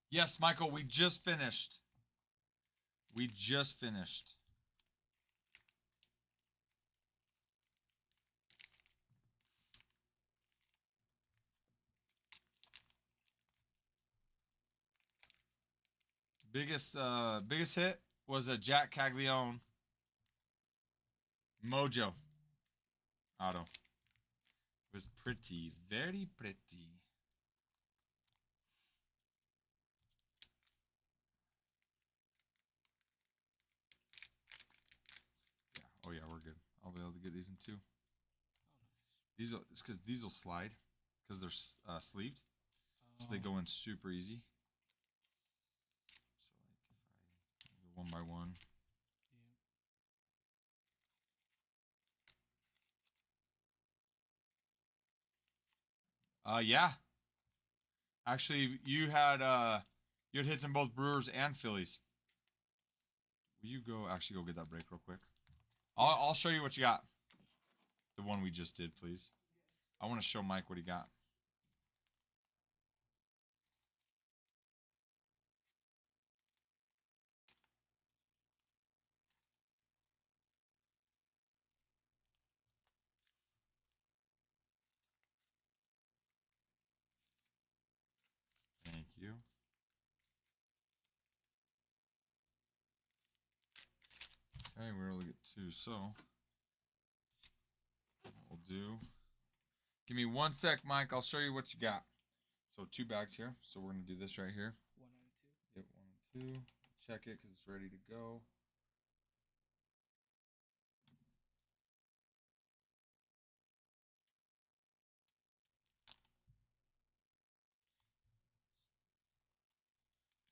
Yes, Michael, we just finished. We just finished. Biggest hit was a Jack Caglione Mojo auto. It was pretty, very pretty. Yeah. Oh yeah, we're good. I'll be able to get these in 2. Oh, nice. It's because these will slide because they're sleeved, so they go in super easy. So like if I go 1 by 1. Yeah. Actually, you had hits in both Brewers and Phillies. Will you actually go get that break real quick? I'll show you what you got. The one we just did, please. I want to show Mike what he got. Thank you. Okay, we're able to get 2. So what we'll do. Give me 1 sec, Mike. I'll show you what you got. So 2 bags here. So we're gonna do this right here. 1 out of 2. Yep, 1 and 2. Check it because it's ready to go.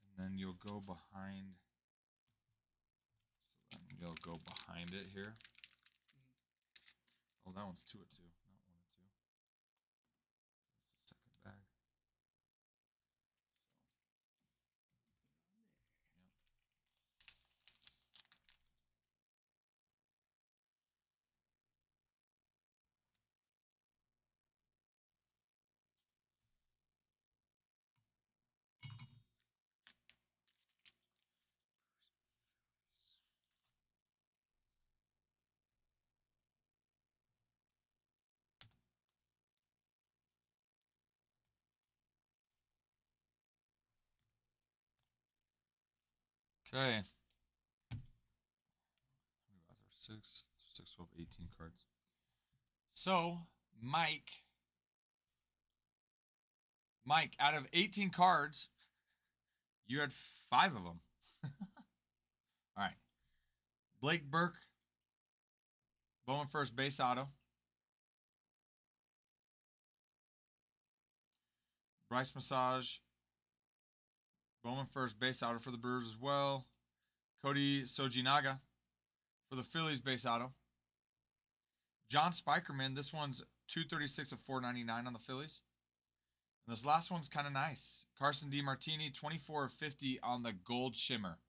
And then you'll go behind. So then you'll go behind it here. Oh, that one's 2 of 2, not 1 of 2. That's the second bag. Okay. 6, 12, 18 cards. So, Mike, out of 18 cards, you had 5 of them. All right. Blake Burke, Bowman first base auto. Bryce Massage, Bowman first base auto for the Brewers as well. Cody Sojinaga for the Phillies base auto. John Spikerman, this one's 236 of 499 on the Phillies. And this last one's kind of nice. Carson DiMartini, 24 of 50 on the Gold Shimmer.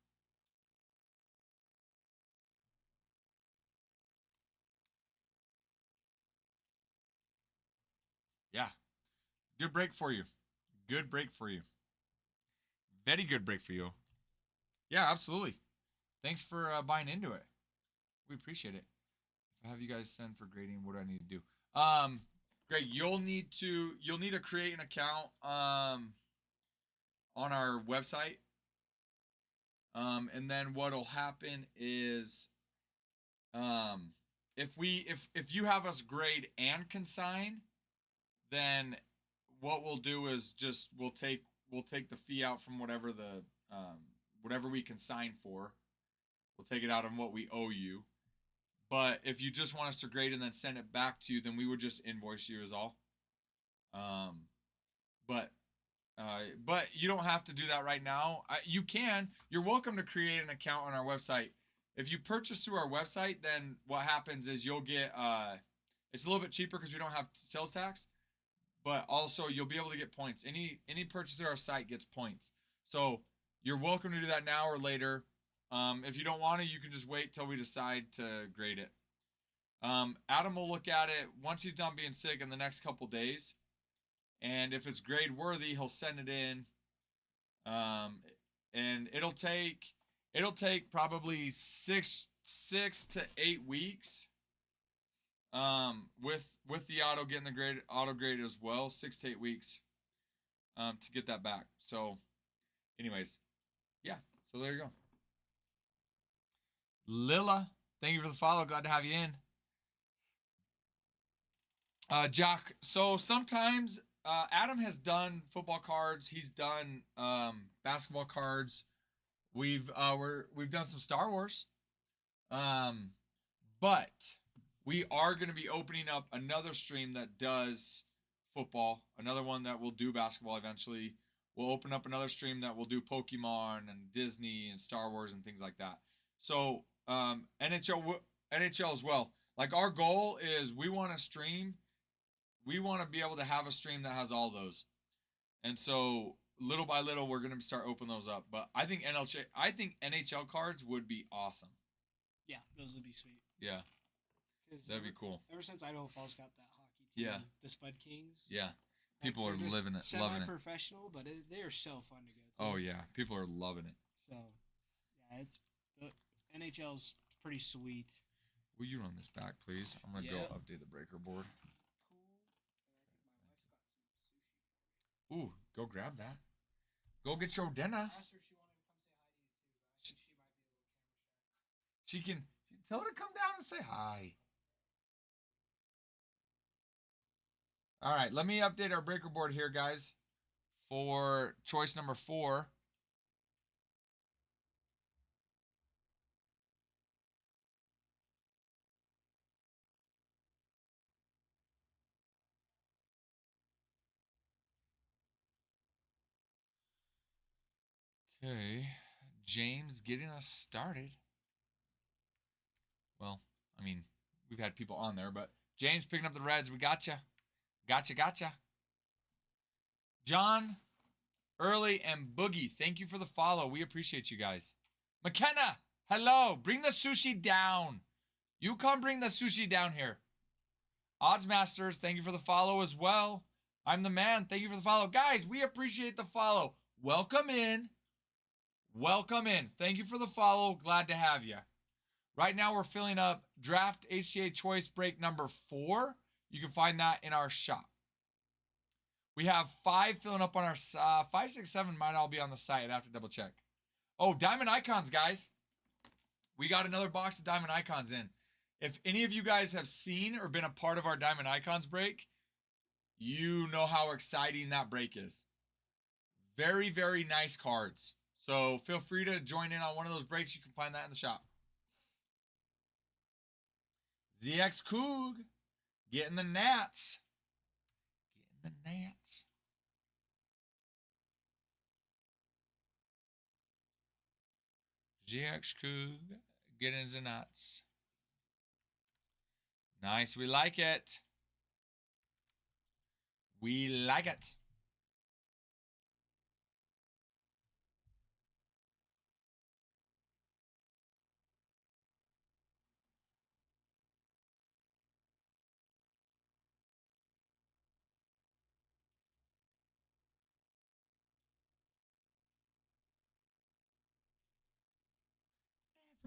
Yeah. Good break for you. Good break for you. Very good break for you. Yeah, absolutely. Thanks for buying into it. We appreciate it. If I have you guys send for grading, what do I need to do? Greg, you'll need to create an account on our website. And then what'll happen is if you have us grade and consign, then what we'll do is just we'll take the fee out from whatever we consign for. We'll take it out of what we owe you. But if you just want us to grade and then send it back to you, then we would just invoice you is all. But But you don't have to do that right now. You can. You're welcome to create an account on our website. If you purchase through our website, then what happens is you'll get it's a little bit cheaper because we don't have sales tax, but also you'll be able to get points. Any purchase through our site gets points. So you're welcome to do that now or later. If you don't want to, you can just wait till we decide to grade it. Adam will look at it once he's done being sick in the next couple days. And if it's grade worthy, he'll send it in. And it'll take probably six to 8 weeks. With the auto getting the auto grade as well, 6 to 8 weeks. To get that back. So, anyways, yeah. So there you go. Lila, thank you for the follow. Glad to have you in. Jack. So sometimes Adam has done football cards. He's done basketball cards. We've done some Star Wars. But we are going to be opening up another stream that does football. Another one that will do basketball eventually. We'll open up another stream that will do Pokemon and Disney and Star Wars and things like that. So NHL as well. Like our goal is we want to stream. We want to be able to have a stream that has all those. And so little by little, we're going to start opening those up. But I think NHL cards would be awesome. Yeah, those would be sweet. Yeah. That'd be cool. Ever since Idaho Falls got that hockey team, Yeah. the Spud Kings. Yeah. People are living it, loving it. Semi-professional, but they are so fun to go to. Oh yeah, people are loving it. So, yeah, the NHL's pretty sweet. Will you run this back, please? I'm gonna go Yep. update the breaker board. Cool. Ooh, go grab that. Go get your dinner. I asked her if she wanted to come say hi to you too, but I think she might be a little camera shy. She can tell her to come down and say hi. All right, let me update our breaker board here, guys, for choice number 4. Okay, James getting us started. Well, I mean, we've had people on there, but James picking up the Reds. We gotcha. Gotcha. John, Early, and Boogie, thank you for the follow. We appreciate you guys. McKenna, hello. Bring the sushi down. You come bring the sushi down here. Odds Masters, thank you for the follow as well. I'm the man. Thank you for the follow. Guys, we appreciate the follow. Welcome in. Thank you for the follow. Glad to have you. Right now, we're filling up Draft HTA Choice Break number 4. You can find that in our shop. We have 5 filling up on our 5, 6, 7 might all be on the site. I'd have to double check. Oh, Diamond Icons, guys. We got another box of Diamond Icons in. If any of you guys have seen or been a part of our Diamond Icons break, you know how exciting that break is. Very, very nice cards. So feel free to join in on one of those breaks. You can find that in the shop. ZX Coog. Getting the Nats. GX Coog. Getting the Nats. Nice. We like it. We like it.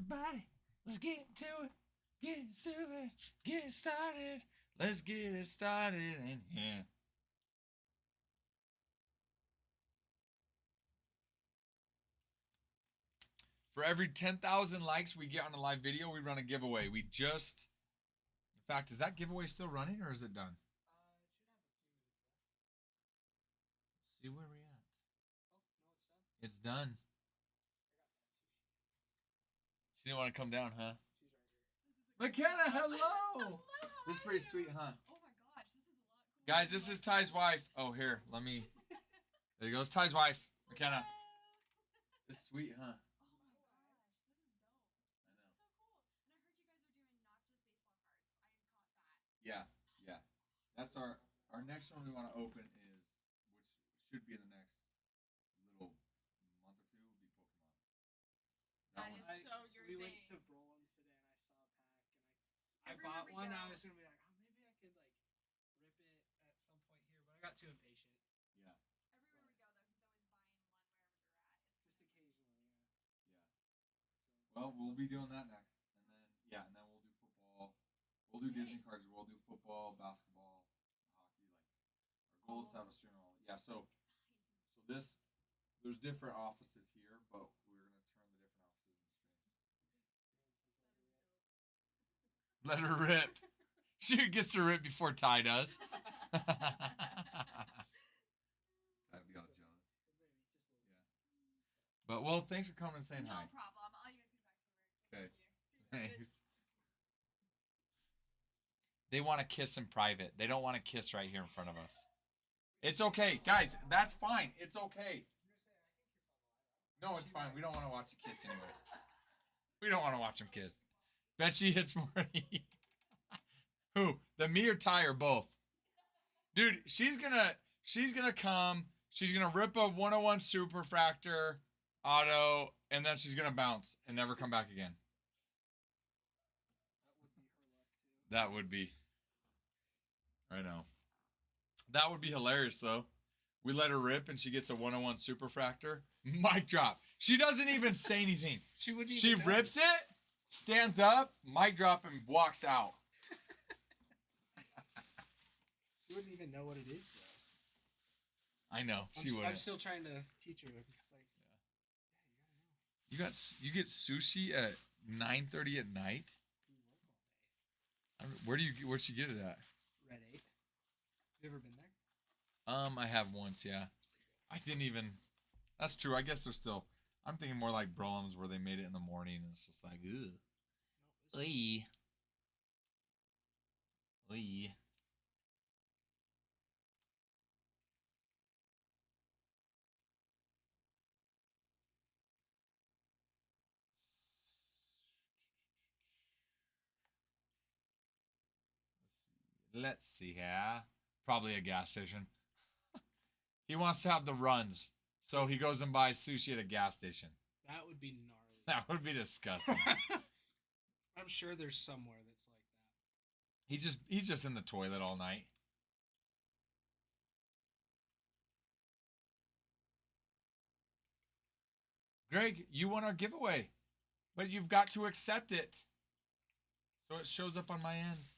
Everybody, let's get to it. Get to it. Get started. Let's get it started in here. For every 10,000 likes we get on a live video, we run a giveaway. In fact, is that giveaway still running or is it done? Let's see where we're at. It's done. She didn't want to come down, huh? McKenna, hello. This is pretty sweet, huh? Oh my gosh, this is a lot cooler. Guys, this is Ty's wife. Oh, here, let me There goes Ty's wife, McKenna. It's sweet, huh? Oh my gosh, this is dope. Yeah, yeah. That's our next one we want to open is, which should be in the next little month or two, will be Pokemon. That That is one, so your we thing. went to Brolem's today and I saw a pack and I Everywhere bought we one. go. I was gonna be like, oh, maybe I could like rip it at some point here, but I got too impatient. yeah, Everywhere we go, though, he's always buying one wherever they're at. It's Just occasionally, yeah. yeah. Well, we'll be doing that next, and then and then we'll do football. We'll do Disney cards. We'll do football, basketball, hockey. Like our goal is to have a stream all. Yeah. So this there's different offices here, but we're gonna turn the different offices into streams. Let her rip. She gets to rip before Ty does. I'd be all jealous. Yeah. But well, thanks for coming and saying no hi. problem. I'll you guys get back to work. Okay. Thank you. Thanks. They want to kiss in private. They don't want to kiss right here in front of us. It's okay, guys. That's fine. It's okay. No, it's fine. We don't want to watch you kiss anyway. We don't want to watch them kiss. Bet she hits more. Who? The me or Ty or both? Dude, she's gonna come. She's gonna rip a 101 Superfractor auto, and then she's gonna bounce and never come back again. That would be. I know. That would be hilarious though. We let her rip and she gets a 101 Superfractor. Mic drop. She doesn't even say anything. She wouldn't even She know. rips it, stands up, mic drop, and walks out. She wouldn't even know what it is though. I know. She I'm wouldn't. still trying to teach her. Like, You get sushi at 9:30 at night? Where'd she get it at? Red 8. You ever been there? I have once, yeah. I didn't even. That's true. I guess they're still. I'm thinking more like Brolem's where they made it in the morning and it's just like, ugh. Oy. Oy. Let's see here. Probably a gas station. He wants to have the runs. So he goes and buys sushi at a gas station. That would be gnarly. That would be disgusting. I'm sure there's somewhere that's like that. He's just in the toilet all night. Greg, you won our giveaway, but you've got to accept it. So it shows up on my end.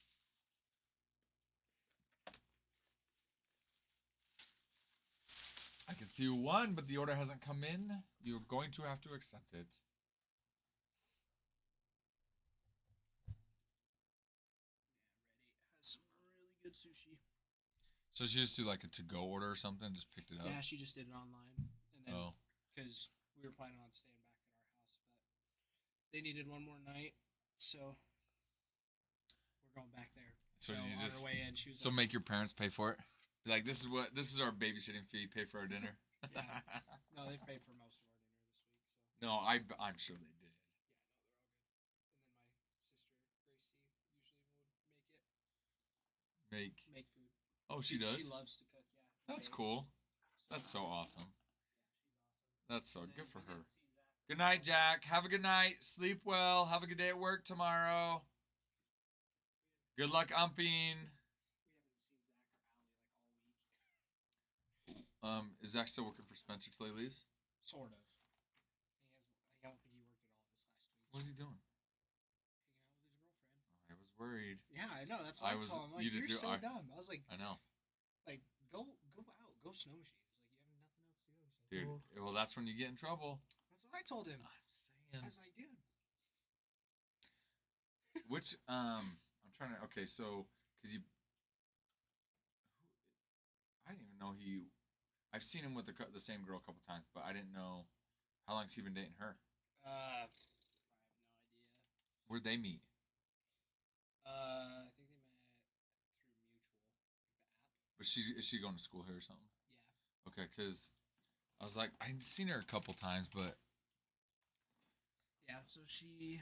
I can see you won, but the order hasn't come in. You're going to have to accept it. Has some really good sushi. So she just do like a to-go order or something? Just picked it up? Yeah, she just did it online, and then Oh. because we were planning on staying back at our house, but they needed one more night, so we're going back there. So on you just our way in, she was so like, make your parents pay for it? Be like, this is our babysitting fee. Pay for our dinner. Yeah. No, they paid for most of our dinner this week, so No, I'm sure they did. yeah, no, they're all good. And then my sister Gracie usually would make food. Oh, she does. She loves to cook. Yeah. That's cool. That's so awesome. That's so And good then for we her. didn't see Zach. Good night, Jack. Have a good night. Sleep well. Have a good day at work tomorrow. Good luck umping. We haven't seen Zach or Allie like all week. Is Zach still working for Spencer till he leaves? Sort of. I don't think he worked at all this last week. What's he doing? Hanging out with his girlfriend. I was worried. Yeah, I know. That's what I, told him. Like, you did you're too. so dumb. I was like, I know. go out, go snow machines. Like, you have nothing else to do. He's like, Dude, well, well, that's when you get in trouble. that's what I told him. I'm I saying. was like, dude. Which, I'm trying to, okay, so, because I didn't even know I've seen him with the same girl a couple times, but I didn't know, how long's he been dating her? I have no idea. Where'd they meet? I think they met through mutual, like the app. But is she going to school here or something? Yeah. Okay, because I was like, I'd seen her a couple times, but Yeah, so she's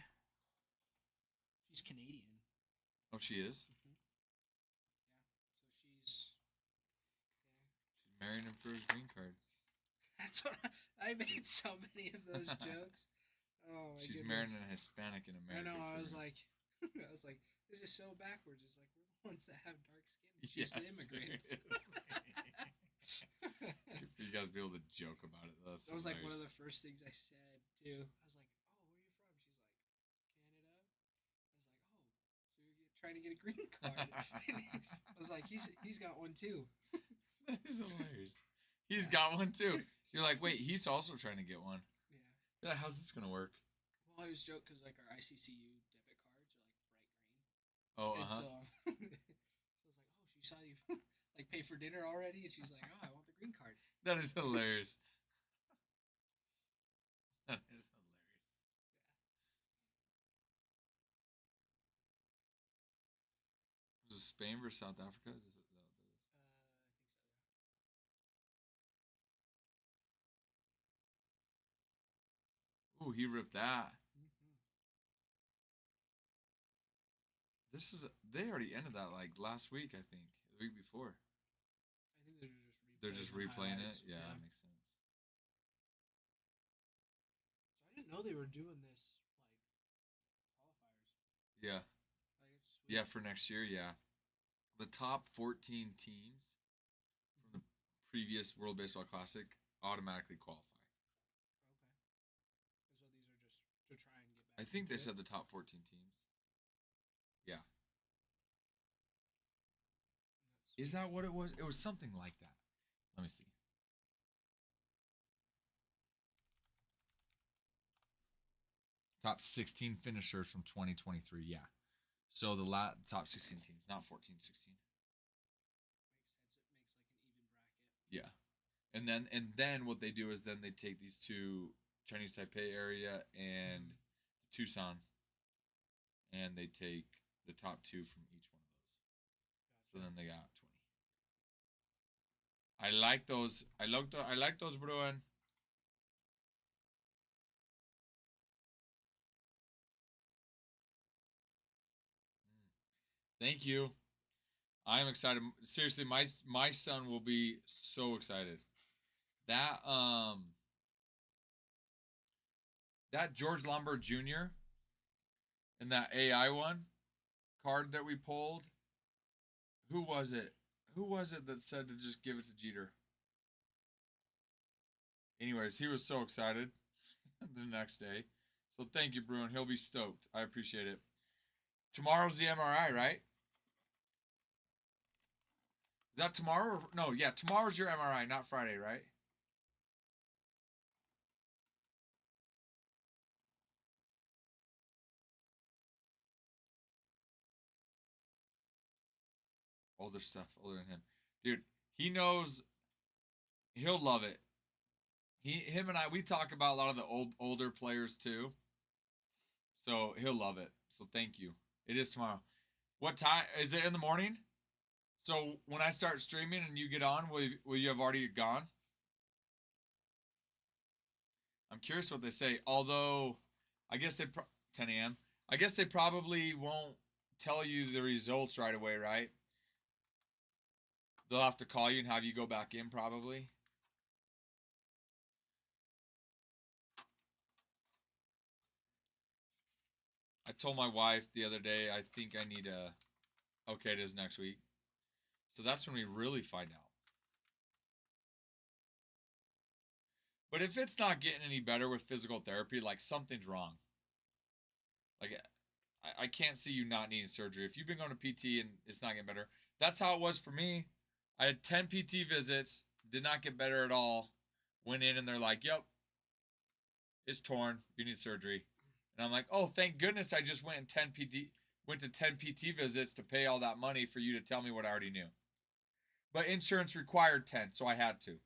Canadian. oh, she is. Yeah, so she's She's marrying him for his green card. that's what I made so many of those jokes. Oh my She's goodness. marrying an Hispanic in I America. know. I for was her. like, this is so backwards. It's like we're the ones that have dark skin. And she's the Yes, immigrant. Good for you guys to be able to joke about it. That's That was like one of hilarious. the first things I said too. I was like, "Oh, where are you from?" She's like, "Canada." I was like, "Oh, so you're trying to get a green card?" I was like, "He's got one too." That is hilarious. He's got one too. You're like, wait, he's also trying to get one. Yeah. You're like, how's this gonna work? Well, I always joke because like our ICCU debit cards are like bright green, Oh, and uh-huh. so, so I was like, "Oh, she saw you like pay for dinner already," and she's like, "Oh, I want the green card." That is hilarious. That is hilarious. Was it Spain versus South Africa? Is this what that is? I Ooh, he ripped that. think so. Yeah. This is they already ended that like last week, I think, the week before. I think They're just the replaying highlights. it. Yeah, that makes sense. So I didn't know they were doing this like qualifiers. Yeah, Like it's sweet. yeah, for next year, yeah. The top 14 teams from the previous World Baseball Classic automatically qualify. Okay. So these are just to try and get back. I think they into said it. the top 14 teams. Yeah. That's Is that what it was? It was something like that. Let me see. Top 16 finishers from 2023. Yeah. So the top 16 teams, not 14, 16. makes sense. It makes like an even bracket. Yeah. And then what they do is then they take these two Chinese Taipei area and Tucson and they take the top two from each one of those. So then they got 20. I like those. I like those, Bruin. Thank you. I am excited. Seriously, my son will be so excited. That that George Lombard Jr. and that AI one card that we pulled. Who was it? Who was it that said to just give it to Jeter? Anyways, he was so excited the next day. So thank you, Bruin. He'll be stoked. I appreciate it. Tomorrow's the MRI, right? Is that tomorrow? No, yeah, tomorrow's your MRI, not Friday, right? Older stuff, older than him. Dude, he knows he'll love it. Him and I, we talk about a lot of the older players too. So he'll love it. So thank you. It is tomorrow. What time is it in the morning? So when I start streaming and you get on, will you have already gone? I'm curious what they say. Although, I guess 10 a.m. I guess they probably won't tell you the results right away, right? They'll have to call you and have you go back in, probably. I told my wife the other day, I think I need a. Okay, it is next week. So that's when we really find out. But if it's not getting any better with physical therapy, like something's wrong. Like I can't see you not needing surgery. If you've been going to PT and it's not getting better, that's how it was for me. I had 10 PT visits, did not get better at all. Went in and they're like, "Yep, it's torn. You need surgery." And I'm like, "Oh, thank goodness I just went to 10 PT visits to pay all that money for you to tell me what I already knew." But insurance required 10, so I had to.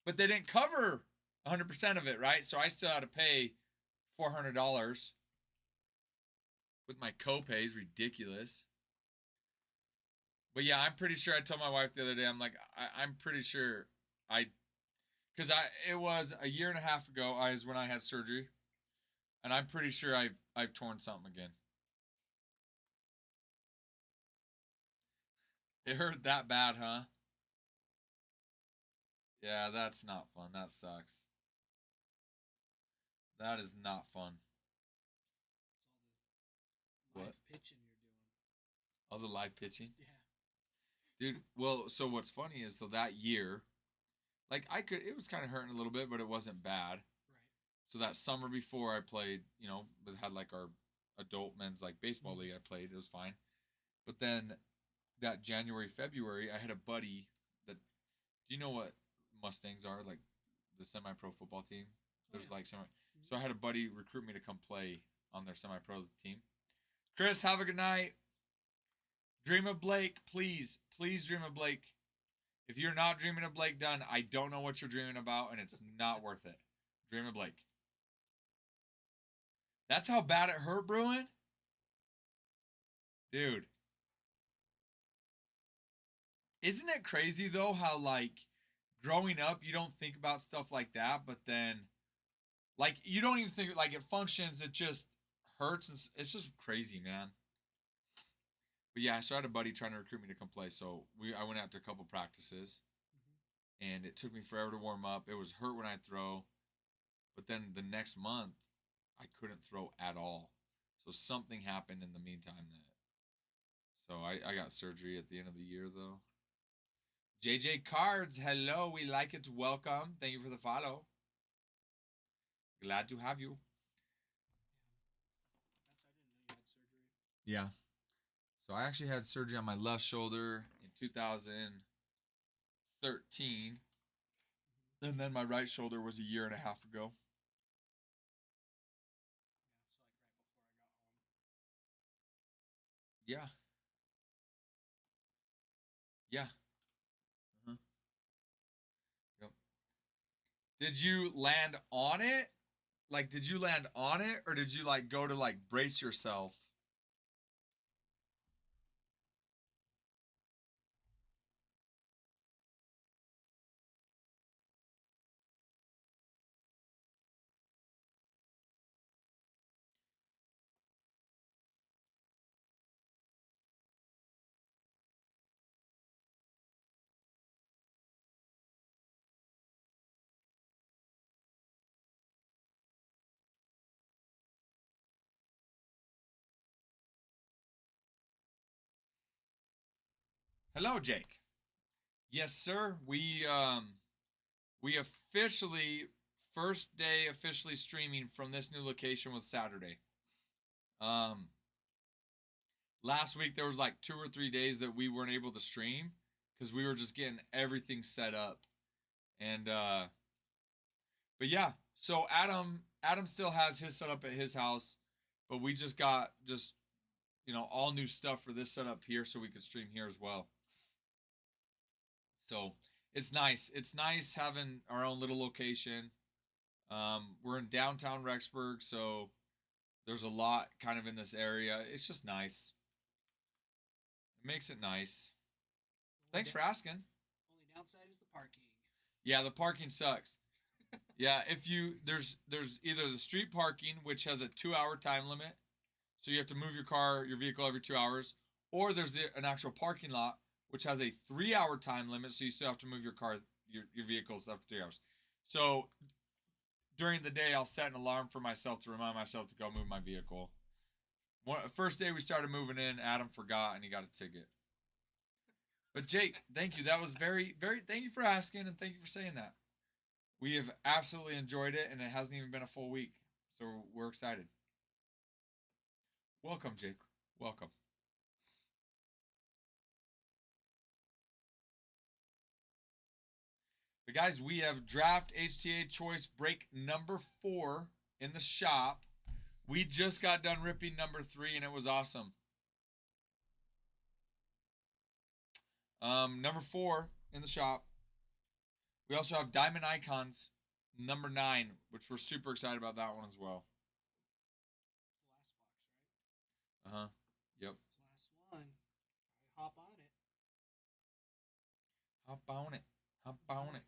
But they didn't cover 100% of it, right? So I still had to pay $400 with my copays, ridiculous. But yeah, I'm pretty sure I told my wife the other day, I'm like, I'm pretty sure Because it was a year and a half ago is when I had surgery, and I'm pretty sure I've torn something again. It hurt that bad, huh? Yeah, that's not fun. That sucks. That is not fun. It's all the What? live pitching you're doing. All the live pitching? Yeah. Dude, well, so what's funny is, so that year, like, it was kind of hurting a little bit, but it wasn't bad. Right. So that summer before I played, we had like our adult men's like baseball league I played. It was fine. But then that January, February, I had a buddy that, do you know what Mustangs are? Like the semi-pro football team? There's yeah. like so I had a buddy recruit me to come play on their semi-pro team. Chris, have a good night. Dream of Blake, please. Please dream of Blake. If you're not dreaming of Blake Dunn, I don't know what you're dreaming about, and it's not worth it. Dream of Blake. That's how bad it hurt, Bruin? Dude. Isn't it crazy, though, how, like, growing up, you don't think about stuff like that, but then, like, you don't even think, like, it functions, it just hurts, and it's just crazy, man. But yeah, so I had a buddy trying to recruit me to come play, so I went out to a couple practices, and it took me forever to warm up. It was hurt when I'd throw, but then the next month, I couldn't throw at all. So something happened in the meantime so I got surgery at the end of the year, though. JJ Cards, hello, we like it. Welcome. Thank you for the follow. Glad to have you. That's I didn't know you had surgery. Yeah. So I actually had surgery on my left shoulder in 2013. And then my right shoulder was a year and a half ago. Yeah, so like right before I got home. Yeah. Uh-huh. Yep. Did you land on it? Like, did you land on it, or did you like go to like brace yourself? Hello, Jake. Yes, sir. We officially first day officially streaming from this new location was Saturday. Um Last week there was like 2 or 3 days that we weren't able to stream because we were just getting everything set up. And but yeah, so Adam still has his setup at his house, but we just got all new stuff for this setup here so we could stream here as well. So it's nice. It's nice having our own little location. We're in downtown Rexburg, so there's a lot kind of in this area. It's just nice. It makes it nice. Thanks for asking. Only downside is the parking. Yeah, the parking sucks. Yeah, if there's either the street parking, which has a 2-hour time limit, so you have to move your vehicle every 2 hours, or there's an actual parking lot, which has a 3-hour time limit, so you still have to move your vehicles after 3 hours. So during the day, I'll set an alarm for myself to remind myself to go move my vehicle. First day we started moving in, Adam forgot and he got a ticket. But Jake, thank you. That was very, very, thank you for asking and thank you for saying that. We have absolutely enjoyed it and it hasn't even been a full week. So we're excited. Welcome, Jake. Welcome. But guys, we have draft HTA choice break number 4 in the shop. We just got done ripping number 3 and it was awesome. Number 4 in the shop. We also have Diamond Icons number 9, which we're super excited about that one as well. It's the last box, right? Yep. It's the last one. All right, hop on it. Hop on it.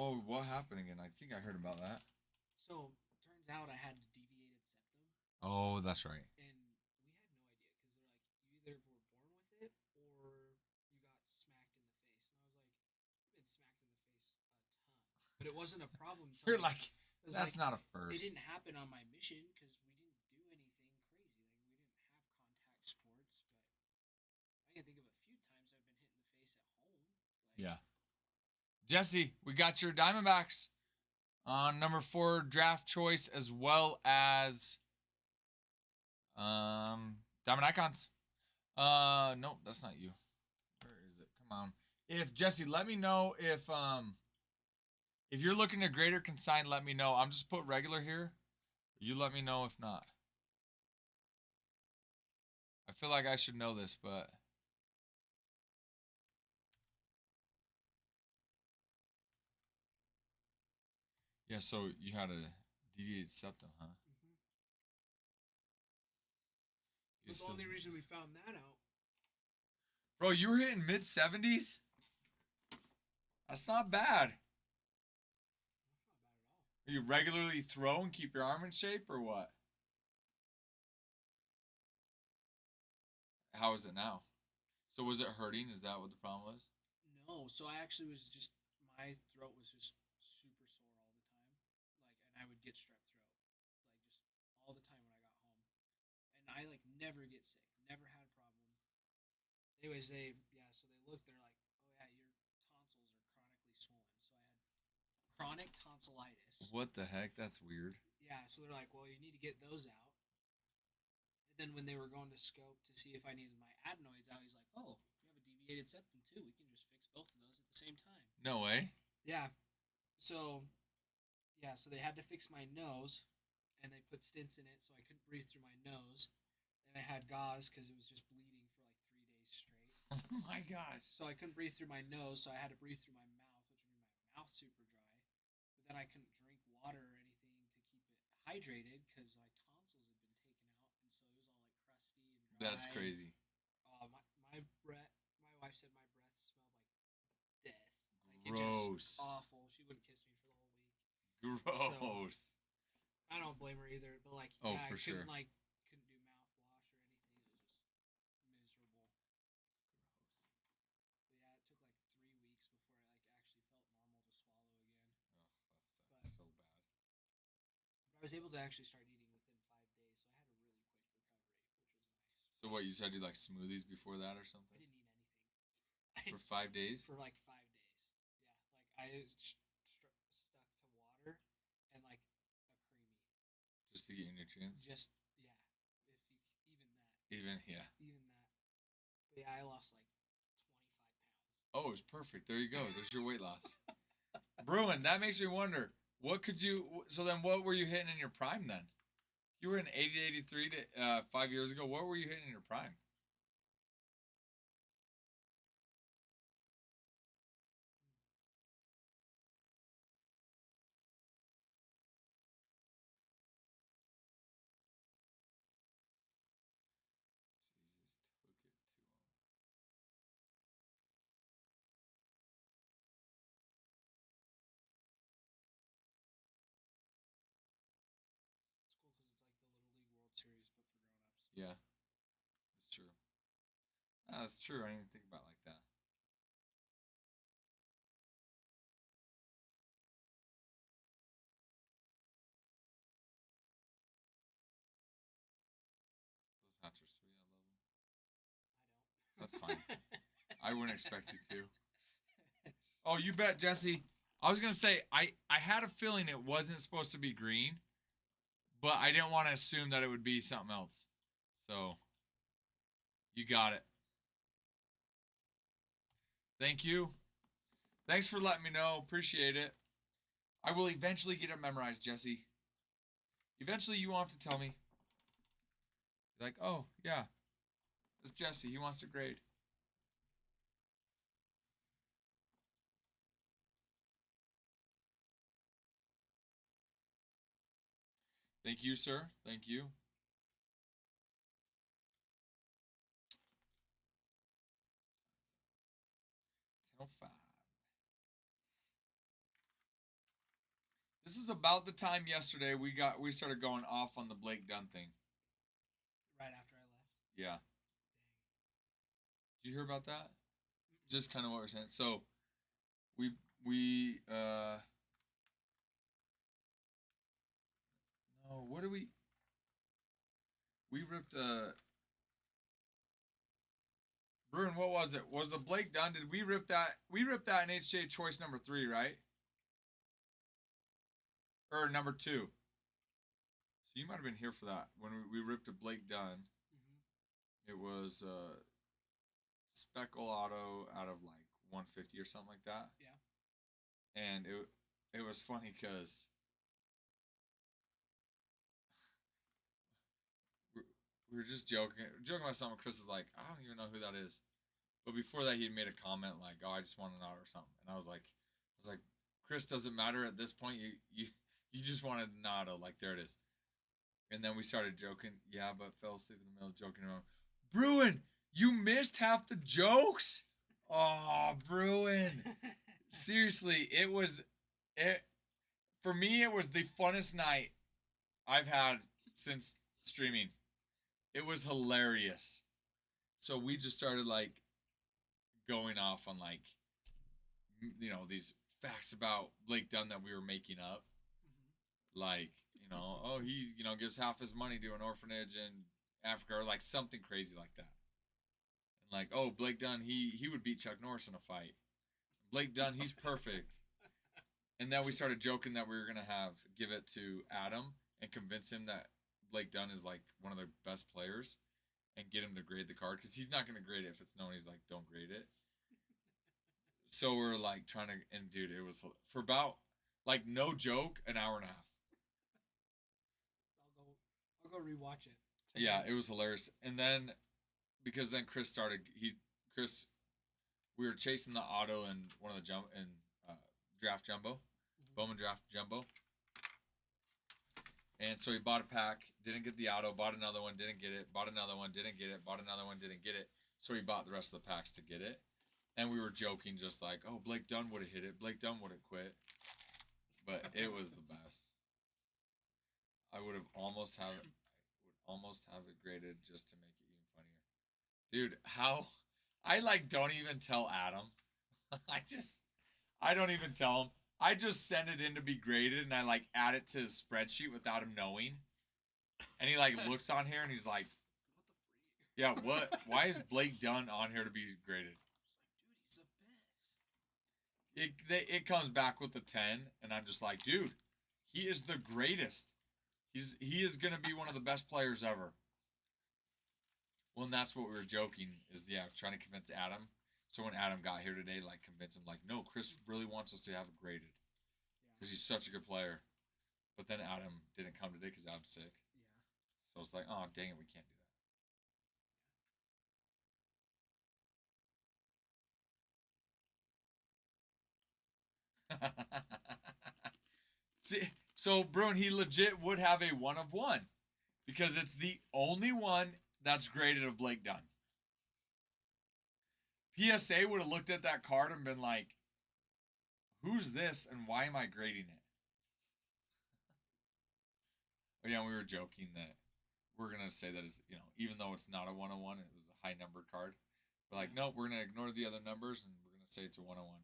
Oh, what happened again? I think I heard about that. So turns out I had a deviated septum, Oh, that's right. and we had no idea because they're like, you either were born with it or you got smacked in the face. And I was like, I've been smacked in the face a ton, but it wasn't a problem. You're like, it was that's like, not a first. it didn't happen on my mission because we didn't do anything crazy. Like we didn't have contact sports, but I can think of a few times I've been hit in the face at home. Like, Yeah. Jesse, we got your Diamondbacks on number 4 draft choice as well as Diamond Icons. Nope, that's not you. Where is it? Come on. If Jesse, let me know if you're looking to grade or consign, let me know. I'm just put regular here. You let me know if not. I feel like I should know this, but yeah, so you had a deviated septum, huh? That's the only reason we found that out. Bro, you were hitting mid 70s? That's not bad. Are you regularly throw and keep your arm in shape or what? How is it now? So was it hurting? Is that what the problem was? No, so I actually was just my throat was just super sore all the time, like, and I would get strep throat, like just all the time when I got home, and I like never get sick, never had a problem. Anyways, so they looked, they're like, oh yeah, your tonsils are chronically swollen. So I had chronic tonsillitis. What the heck? That's weird. Yeah, so they're like, well, you need to get those out. And then when they were going to scope to see if I needed my adenoids out, he's like, oh, you have a deviated septum too. We can just fix both of those at the same time. No way. Yeah. So, so they had to fix my nose, and they put stents in it so I couldn't breathe through my nose. And I had gauze because it was just bleeding for like 3 days straight. Oh my gosh. So I couldn't breathe through my nose, so I had to breathe through my mouth, which would be my mouth super dry. But then I couldn't drink water or anything to keep it hydrated because my tonsils had been taken out, and so it was all like crusty and dry. That's crazy. My breath. My wife said my breath smelled like death. Like Gross. It just awful. She wouldn't kiss me for the whole week. Gross. So, I don't blame her either. But like, Oh, yeah, for I couldn't sure. couldn't do mouthwash or anything. It was just miserable. But yeah, it took like 3 weeks before I like actually felt normal to swallow again. Oh, that sucks so bad. But I was able to actually start eating within 5 days, so I had a really quick recovery, which was nice. So what, you said you like smoothies before that or I something? didn't eat anything. For 5 days? For like 5 days. Yeah, like I stuck to water and like a creamy. Just to get your nutrients? Just yeah, if you even that. Even, yeah. Even that. But yeah, I lost like 25 pounds. Oh, it's perfect. There you go. There's your weight loss. Bruin, that makes me wonder. What could you, so then what were you hitting in your prime then? You were in 80 to 83 to 5 years ago. What were you hitting in your prime? Jesus, took it to him. It's cool because it's like the Little League World Series, but for grown-ups. Yeah, that's true. Ah, that's true. I didn't even think about it like that. Those hats are sweet. I love them. I don't. That's fine. I wouldn't expect you to. Oh, you bet, Jesse. I was gonna say I had a feeling it wasn't supposed to be green, but I didn't want to assume that it would be something else. So you got it. Thank you. Thanks for letting me know. Appreciate it. I will eventually get it memorized, Jesse. Eventually, you won't have to tell me. You're like, oh yeah, it's Jesse. He wants to grade. Thank you, sir. Thank you. 10:05. This was about the time yesterday we started going off on the Blake Dunn thing. Right after I left. Yeah. Did you hear about that? Just kind of what we're saying. So we no, what do we ripped Bruin, what was it? Was the Blake Dunn? Did we rip that? We ripped that in HTA choice number 3, right? Or number 2. So you might have been here for that when we ripped a Blake Dunn. It was Speckle Auto out of like 150 or something like that. Yeah. And it was funny because we were just joking about something. Chris is like, I don't even know who that is. But before that, he made a comment like, "Oh, I just want an auto or something." And I was like, Chris, doesn't matter at this point. You just wanted an auto. Like, there it is. And then we started joking. Yeah, but fell asleep in the middle, joking around. Bruin, you missed half the jokes. Oh, Bruin. Seriously, for me, it was the funnest night I've had since streaming. It was hilarious. So we just started like going off on like, you know, these facts about Blake Dunn that we were making up. Like, you know, oh, he, you know, gives half his money to an orphanage in Africa or like something crazy like that. And like, oh, Blake Dunn, he would beat Chuck Norris in a fight. Blake Dunn, he's perfect. And then we started joking that we were going to give it to Adam and convince him that Blake Dunn is like one of the best players and get him to grade the card because he's not going to grade it if it's known. He's like, don't grade it. So we're like trying to, and dude, it was for about like no joke, an hour and a half. I'll go rewatch it. Yeah, it was hilarious. And then because then Chris, we were chasing the auto in one of the draft jumbo, Bowman draft jumbo. And so he bought a pack, didn't get the auto, bought another one, didn't get it, bought another one, didn't get it, bought another one, didn't get it. So he bought the rest of the packs to get it. And we were joking just like, oh, Blake Dunn would have hit it. Blake Dunn would have quit. But it was the best. I would almost have it graded just to make it even funnier. Dude, I like don't even tell Adam. I don't even tell him. I just send it in to be graded and I like add it to his spreadsheet without him knowing. And he like looks on here and he's like, yeah, what? Why is Blake Dunn on here to be graded? Dude, he's the best. It comes back with a 10 and I'm just like, dude, he is the greatest. He is going to be one of the best players ever. Well, and that's what we were joking is, yeah, trying to convince Adam. So when Adam got here today, like, convince him, like, no, Chris really wants us to have it graded. Because he's such a good player. But then Adam didn't come today because Adam's sick. Yeah. So it's like, oh, dang it, we can't do that. See, so, Bruin, he legit would have a 1 of 1. Because it's the only one that's graded of Blake Dunn. PSA would have looked at that card and been like, who's this and why am I grading it? But yeah, we were joking that we're going to say that it's, you know, even though it's not a 101, it was a high number card. We're like, nope, we're going to ignore the other numbers and we're going to say it's a 101.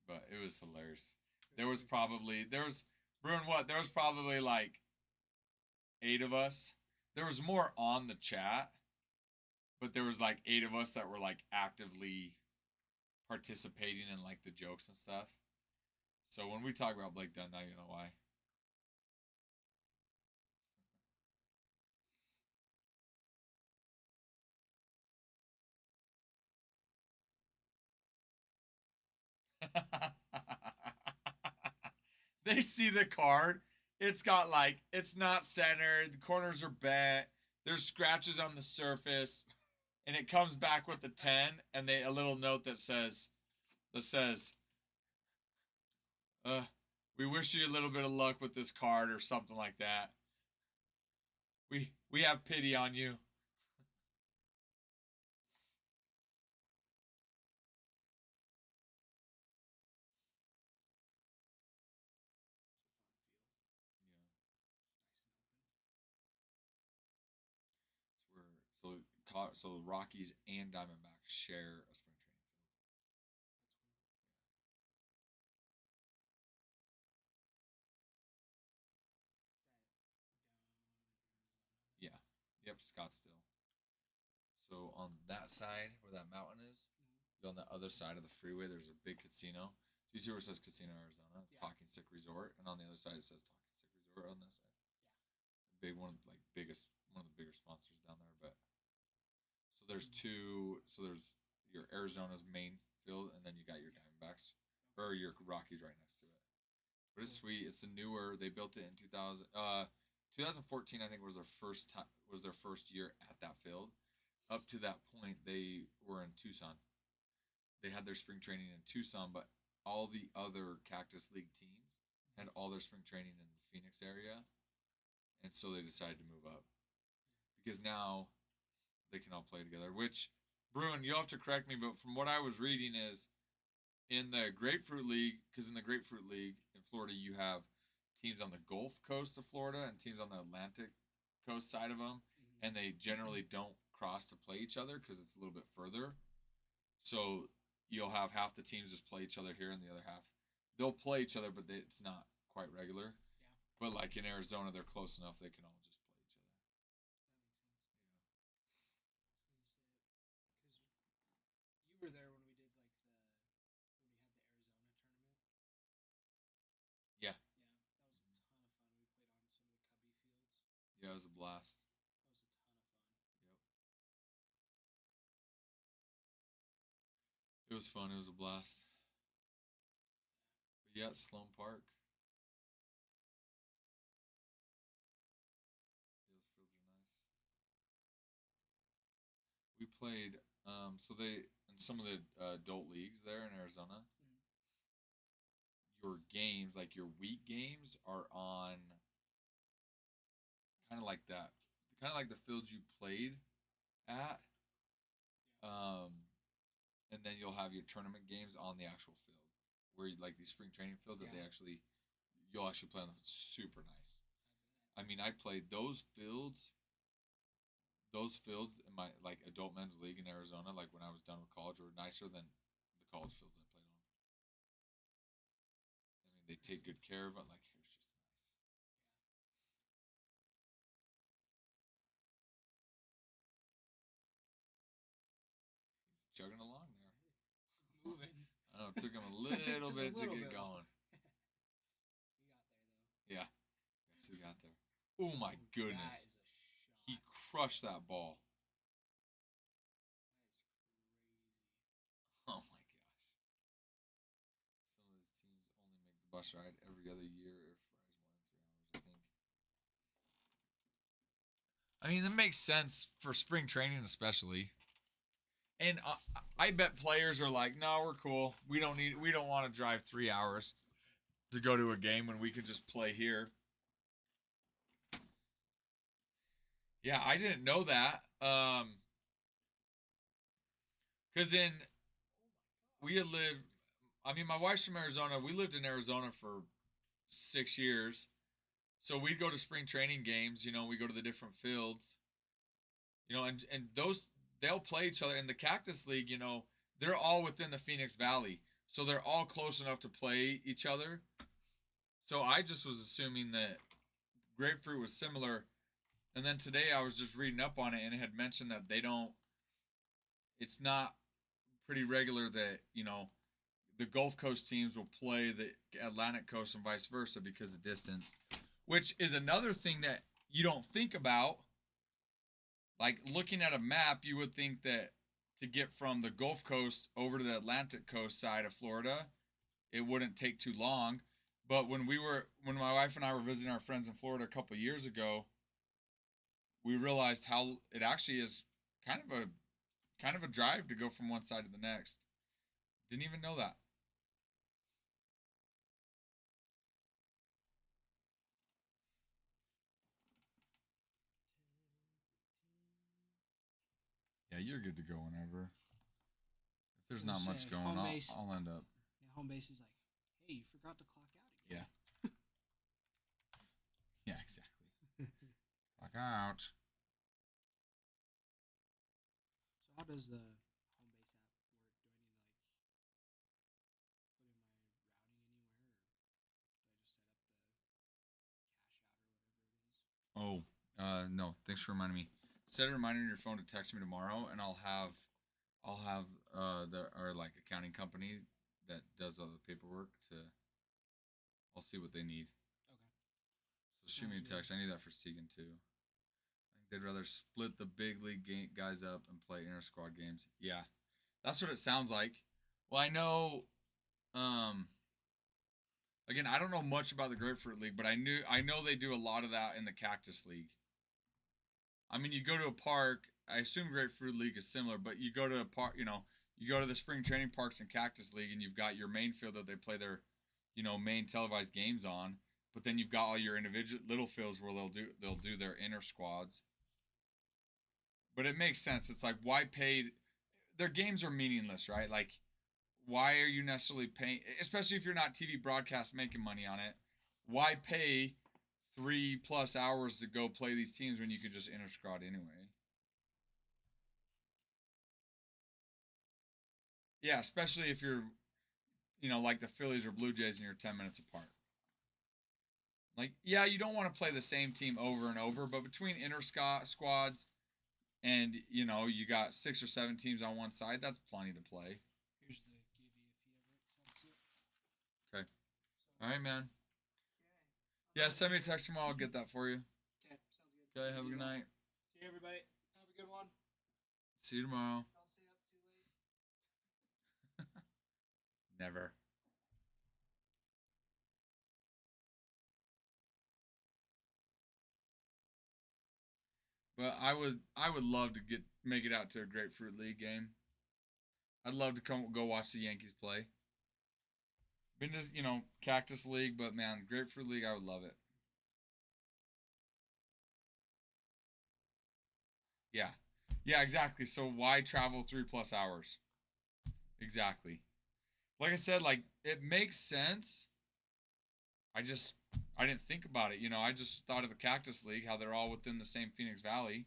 But it was hilarious. There was probably like 8 of us. There was more on the chat, but there was like 8 of us that were like actively participating in like the jokes and stuff. So when we talk about Blake Dunn, now you know why. They see the card. It's got like, it's not centered. The corners are bent. There's scratches on the surface. And it comes back with the 10 and a little note that says, we wish you a little bit of luck with this card or something like that. We have pity on you. so Rockies and Diamondbacks share a spring training field. Yeah. Yep, Scottsdale. So on that side where that mountain is, on the other side of the freeway, there's a big casino. So you see where it says Casino Arizona? It's Talking Stick Resort, and on the other side it says Talking Stick Resort on this side. Big one, like one of the bigger sponsors down there. But so there's two. So there's your Arizona's main field, and then you got your Diamondbacks or your Rockies right next to it. But it's sweet. It's a newer. They built it in 2014. I think was their first time. Was their first year at that field. Up to that point, they were in Tucson. They had their spring training in Tucson, but all the other Cactus League teams had all their spring training in the Phoenix area, and so they decided to move up because now they can all play together. Which, Bruin, you'll have to correct me, but from what I was reading is in the Grapefruit League, because in the Grapefruit League in Florida, you have teams on the Gulf Coast of Florida and teams on the Atlantic Coast side of them, and they generally don't cross to play each other because it's a little bit further. So you'll have half the teams just play each other here, and the other half they'll play each other, but it's not quite regular. Yeah. But like in Arizona, they're close enough they can all just play each other. That makes sense. Because you were there when we did like when we had the Arizona tournament. Yeah. Yeah, that was a ton of fun. We played on some of the Cubby fields. Yeah, it was a blast. It was fun. It was a blast. But yeah, Sloan Park. Those fields are nice. We played. So they in some of the adult leagues there in Arizona. Your games, like your week games, are on kind of like that, kind of like the fields you played at. And then you'll have your tournament games on the actual field, where you, like these spring training fields that you'll actually play on the super nice. I mean, I played those fields in my like adult men's league in Arizona, like when I was done with college, were nicer than the college fields I played on. I mean, they take good care of it. Like it was just nice. He's chugging along there. Moving. I know it took him a little bit to get going. He got there though. Yeah, he actually got there. Oh my goodness, he crushed that ball. That is crazy. Oh my gosh. Some of these teams only make the bus ride every other year if rides more than 3 hours, I think. I mean, that makes sense for spring training, especially. And I bet players are like, "No, we're cool. We don't want to drive 3 hours to go to a game when we can just play here." Yeah, I didn't know that. Cause we had lived. I mean, my wife's from Arizona. We lived in Arizona for 6 years, so we'd go to spring training games. We go to the different fields. And those they'll play each other in the Cactus League. They're all within the Phoenix Valley, so they're all close enough to play each other. So I just was assuming that Grapefruit was similar, and then today I was just reading up on it, and it had mentioned that they don't. It's not pretty regular that the Gulf Coast teams will play the Atlantic Coast and vice versa because of distance, which is another thing that you don't think about. Like looking at a map, you would think that to get from the Gulf Coast over to the Atlantic Coast side of Florida, it wouldn't take too long. But when my wife and I were visiting our friends in Florida a couple of years ago, we realized how it actually is kind of a drive to go from one side to the next. Didn't even know that. Yeah, you're good to go whenever. If there's not much going on, I'll end up. Yeah, home base is like, hey, you forgot to clock out again. Yeah. Yeah, exactly. Clock out. how does the home base app work? Do I need to like put in my routing anywhere, or do I just set up the cash out or whatever it is? No. Thanks for reminding me. Set a reminder on your phone to text me tomorrow, and I'll have our like accounting company that does all the paperwork to. I'll see what they need. Okay. So shoot me a Sounds good. text. I need that for Segan too. I think they'd rather split the big league guys up and play inter squad games. Yeah, that's what it sounds like. Well, I know. Again, I don't know much about the Grapefruit League, but I know they do a lot of that in the Cactus League. I mean, you go to a park. I assume Grapefruit League is similar, but you go to a park. You go to the spring training parks in Cactus League, and you've got your main field that they play their, main televised games on. But then you've got all your individual little fields where they'll do their inner squads. But it makes sense. It's like, why pay? Their games are meaningless, right? Like, why are you necessarily paying? Especially if you're not TV broadcast making money on it. Why pay 3+ hours to go play these teams when you could just inter squad anyway? Yeah, especially if you're, like the Phillies or Blue Jays and you're 10 minutes apart. Like, yeah, you don't want to play the same team over and over, but between inter squads and, you got 6 or 7 teams on one side, that's plenty to play. Here's the give you if he ever accepts it. Okay. All right, man. Okay. Yeah, send me a text tomorrow. I'll get that for you. Okay, sounds good. Okay, have a good night. See you, everybody. Have a good one. See you tomorrow. Don't stay up too late. Never. But I would love to make it out to a Grapefruit League game. I'd love to go watch the Yankees play. Been to Cactus League, but man, Grapefruit League, I would love it. Yeah, yeah, exactly. So why travel 3+ hours? Exactly. Like I said, like it makes sense. I didn't think about it. I just thought of the Cactus League, how they're all within the same Phoenix Valley.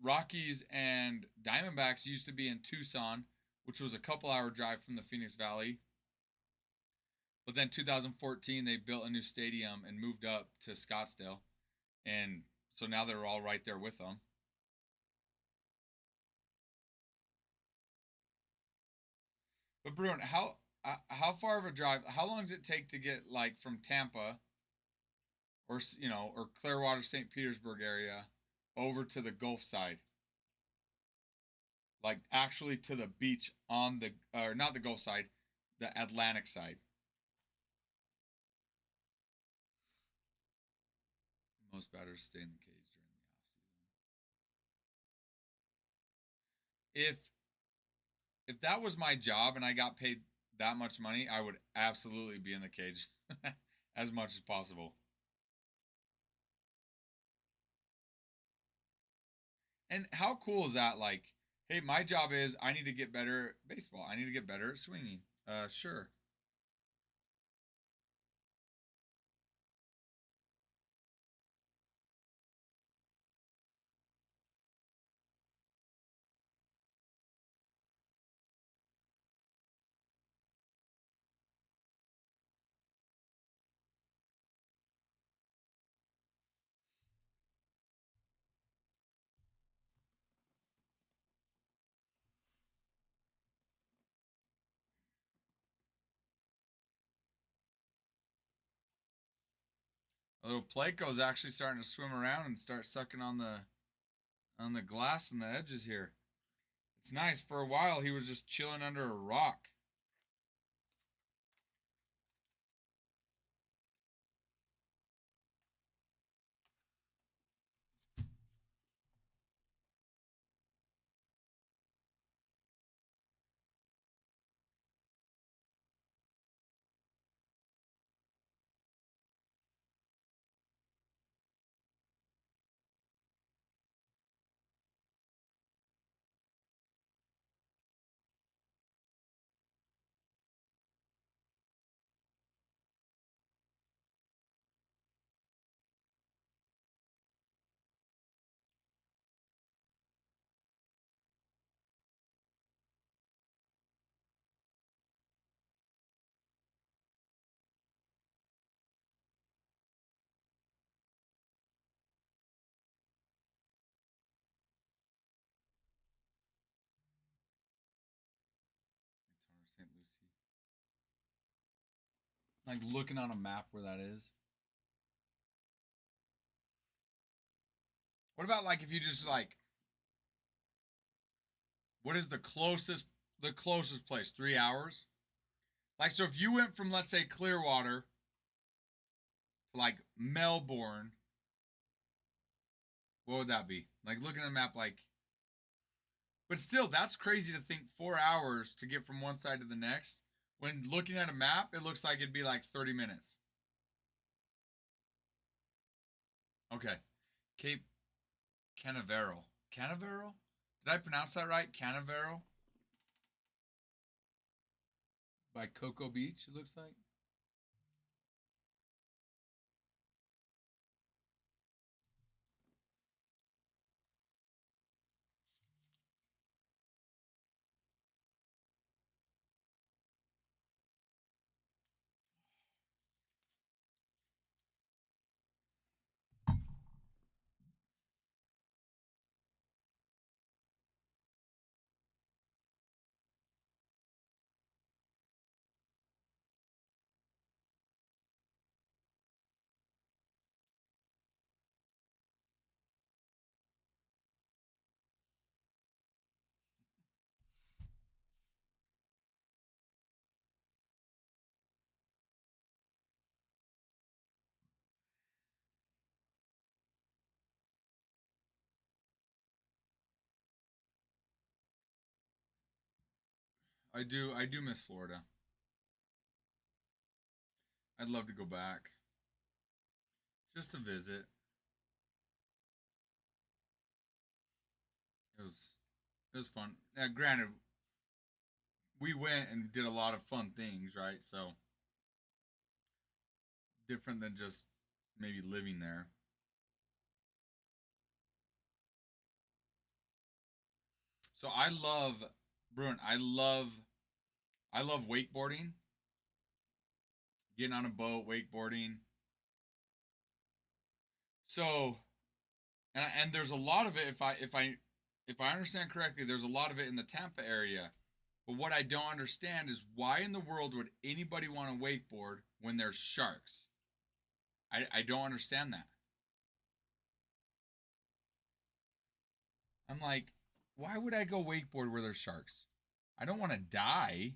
Rockies and Diamondbacks used to be in Tucson, which was a couple-hour drive from the Phoenix Valley. But then 2014, they built a new stadium and moved up to Scottsdale. And so now they're all right there with them. But Bruin, how far of a drive? How long does it take to get like from Tampa, or Clearwater, St. Petersburg area, over to the Gulf side? Like actually to the beach on the, or not the Gulf side, the Atlantic side. Most batters stay in the cage during the off season. If that was my job and I got paid that much money, I would absolutely be in the cage as much as possible. And how cool is that? Like, hey, my job is I need to get better at baseball. I need to get better at swinging. Sure. A little Placo's actually starting to swim around and start sucking on the glass and the edges here. It's nice. For a while, he was just chilling under a rock. Like looking on a map where that is. What about like if you just like, what is the closest place? 3 hours? Like, so if you went from, let's say, Clearwater to like Melbourne, what would that be? Like looking at a map, like, but still, that's crazy to think 4 hours to get from one side to the next. When looking at a map, it looks like it'd be like 30 minutes. Okay. Cape Canaveral. Canaveral? Did I pronounce that right? Canaveral? By Cocoa Beach, it looks like. I do miss Florida. I'd love to go back. Just to visit. It was fun. Now, granted, we went and did a lot of fun things, right? So different than just maybe living there. So I love Bruin. I love wakeboarding. Getting on a boat, wakeboarding. So and there's a lot of it if I understand correctly, there's a lot of it in the Tampa area. But what I don't understand is why in the world would anybody want to wakeboard when there's sharks? I don't understand that. I'm like, why would I go wakeboard where there's sharks? I don't want to die.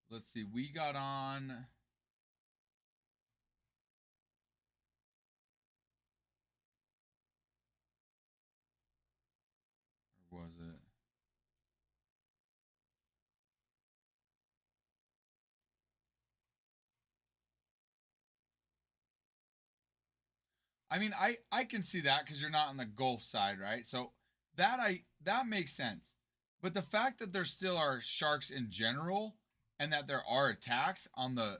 Let's see. We got on. Or was it? I mean, I can see that because you're not on the Gulf side, right? So that makes sense. But the fact that there still are sharks in general, and that there are attacks on the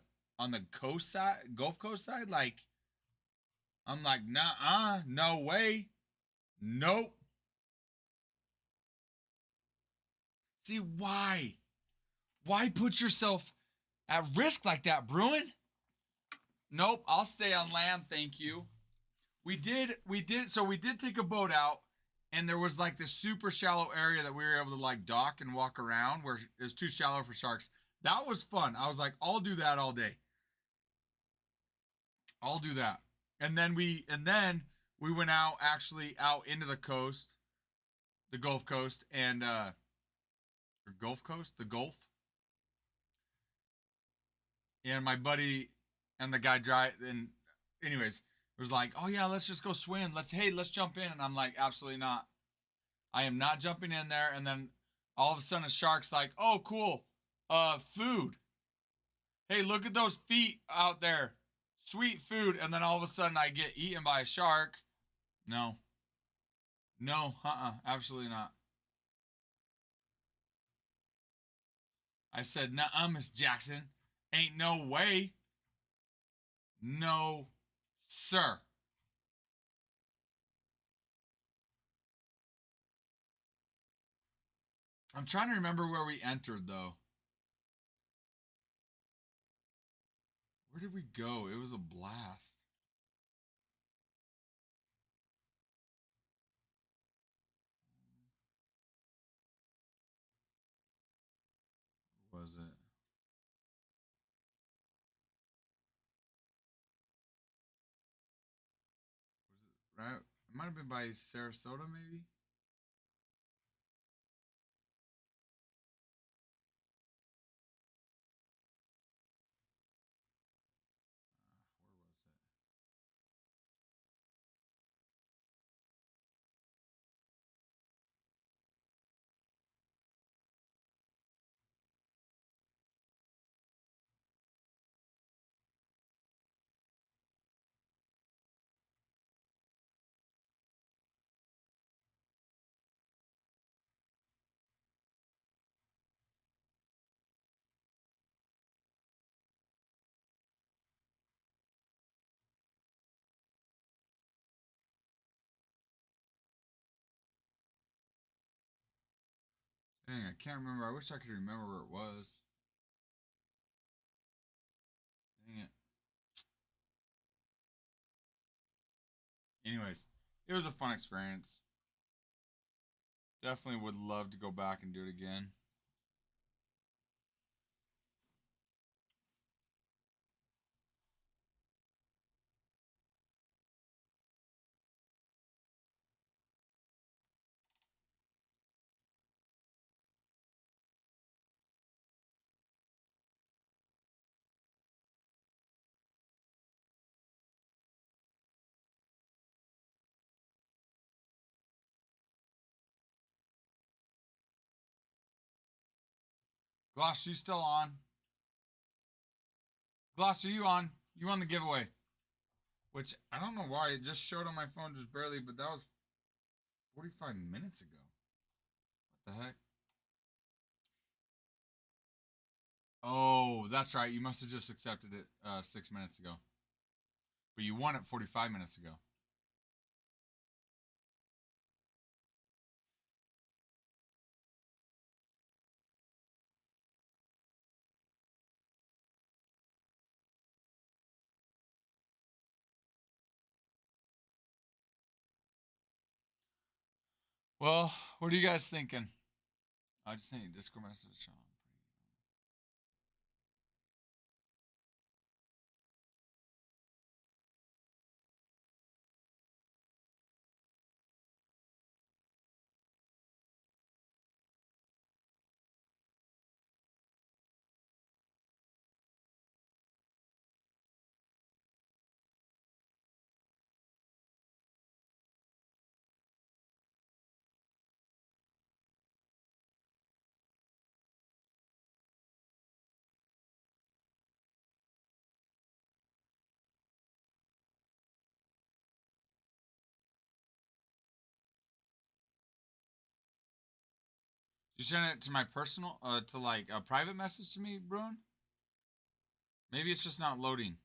coast side, Gulf Coast side, like I'm like, nah, no way, nope. See why? Why put yourself at risk like that, Bruin? Nope, I'll stay on land, thank you. We did take a boat out, and there was like this super shallow area that we were able to like dock and walk around where it was too shallow for sharks. That was fun. I was like, I'll do that all day. I'll do that. And then we went out, actually out into the coast, the Gulf Coast, and or Gulf Coast, the Gulf. And my buddy and the guy drive and anyways, was like, "Oh yeah, let's just go swim. Let's jump in." And I'm like, "Absolutely not. I am not jumping in there." And then all of a sudden a shark's like, "Oh, cool. Food. Hey, look at those feet out there. Sweet food." And then all of a sudden I get eaten by a shark. No. No, absolutely not. I said, "Nuh-uh, Miss Jackson. Ain't no way. No, sir." I'm trying to remember where we entered though. Where did we go? It was a blast. Right? It might have been by Sarasota, maybe. Where was it? Dang, I can't remember. I wish I could remember where it was. Dang it. Anyways, it was a fun experience. Definitely would love to go back and do it again. Gloss, you still on? Gloss, are you on? You won the giveaway. Which, I don't know why, it just showed on my phone just barely, but that was 45 minutes ago. What the heck? Oh, that's right. You must have just accepted it 6 minutes ago. But you won it 45 minutes ago. Well, what are you guys thinking? I just sent you a Discord message, Sean. You sent it to my personal, to like a private message to me, Bruin? Maybe it's just not loading.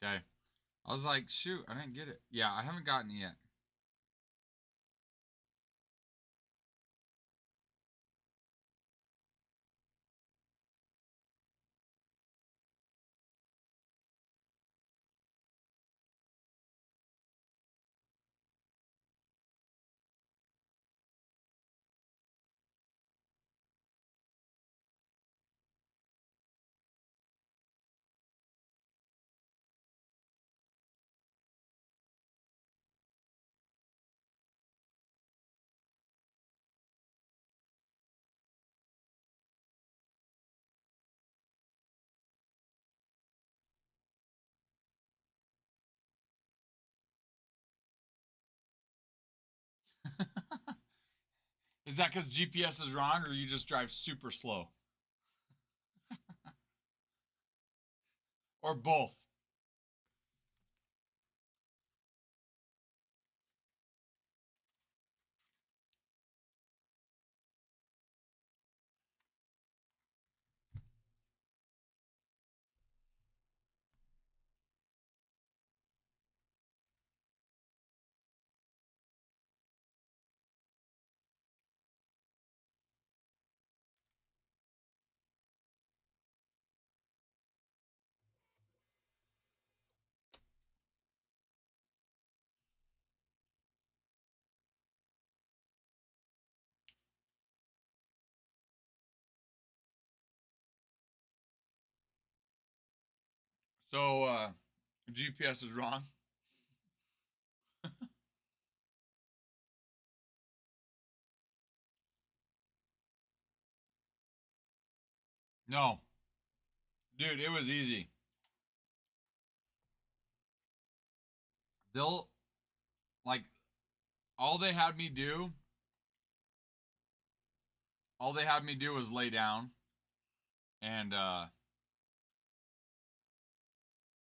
Okay. I was like, shoot, I didn't get it. Yeah, I haven't gotten it yet. Is that because GPS is wrong or you just drive super slow? Or both? So, GPS is wrong. No. Dude, it was easy. They'll, like, all they had me do, was lay down. And,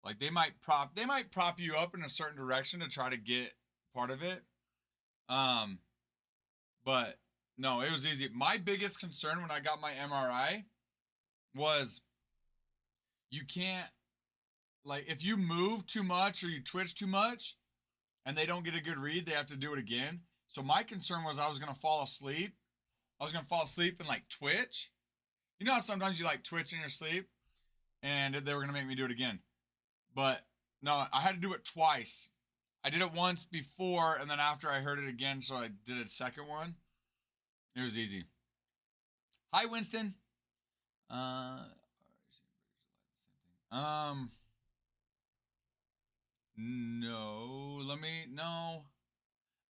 like, they might prop you up in a certain direction to try to get part of it. But no, it was easy. My biggest concern when I got my MRI was you can't, like, if you move too much or you twitch too much and they don't get a good read, they have to do it again. So my concern was I was going to fall asleep. I was going to fall asleep and like twitch. You know how sometimes you like twitch in your sleep, and they were going to make me do it again. But no, I had to do it twice. I did it once before, and then after I heard it again, so I did a second one. It was easy. Hi, Winston. No.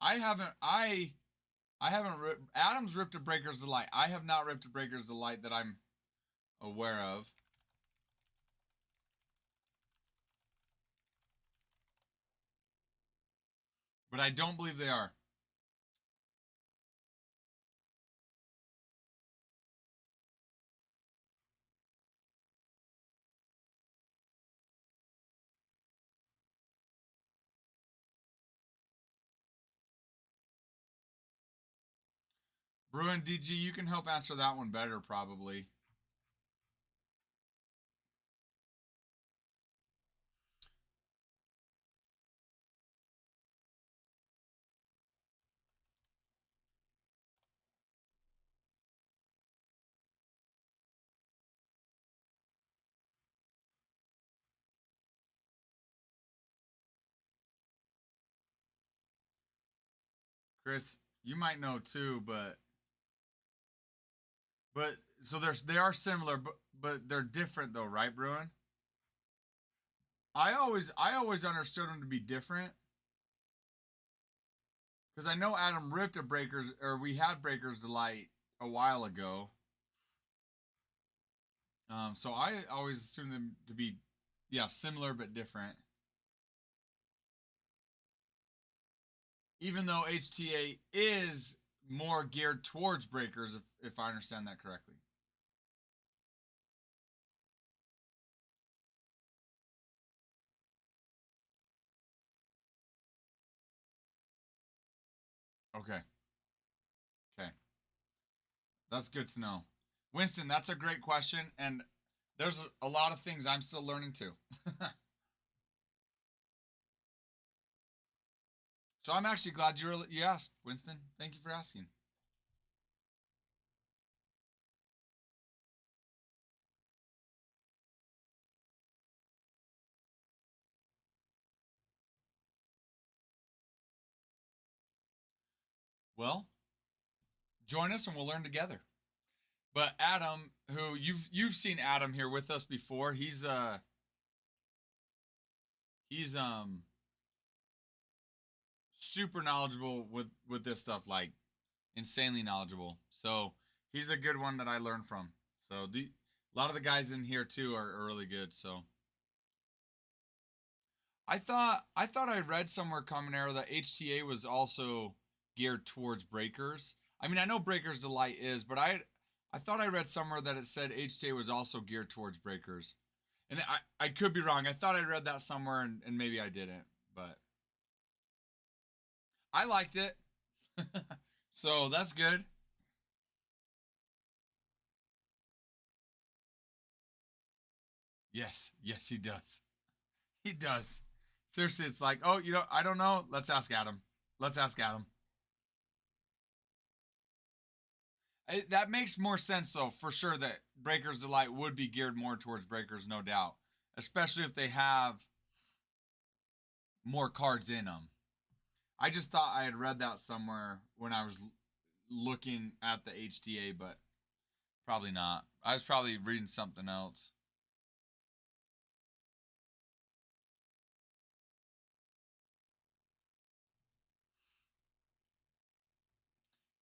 I haven't Adam's ripped a Breakers Delight. I have not ripped a Breakers Delight that I'm aware of. But I don't believe they are. Bruin DG, you can help answer that one better, probably. Chris, you might know too, but so they are similar, but they're different though, right, Bruin? I always understood them to be different. Because I know Adam ripped a Breakers, or we had Breakers Delight a while ago. So I always assumed them to be, yeah, similar but different. Even though HTA is more geared towards breakers, if I understand that correctly. Okay. Okay. That's good to know. Winston, that's a great question, and there's a lot of things I'm still learning too. So I'm actually glad you asked, Winston. Thank you for asking. Well, join us and we'll learn together. But Adam, who you've seen Adam here with us before, he's super knowledgeable with this stuff, like insanely knowledgeable. So he's a good one that I learned from. So a lot of the guys in here too are really good. So I thought I read somewhere, Common Arrow, that HTA was also geared towards breakers. I mean, I know Breakers Delight is, but I thought I read somewhere that it said HTA was also geared towards breakers. And I could be wrong. I thought I read that somewhere, and maybe I didn't, but I liked it. So that's good. Yes, yes, he does. He does. Seriously, it's like, oh, I don't know. Let's ask Adam. Let's ask Adam. That makes more sense, though, for sure, that Breakers Delight would be geared more towards breakers, no doubt. Especially if they have more cards in them. I just thought I had read that somewhere when I was looking at the HTA, but probably not. I was probably reading something else.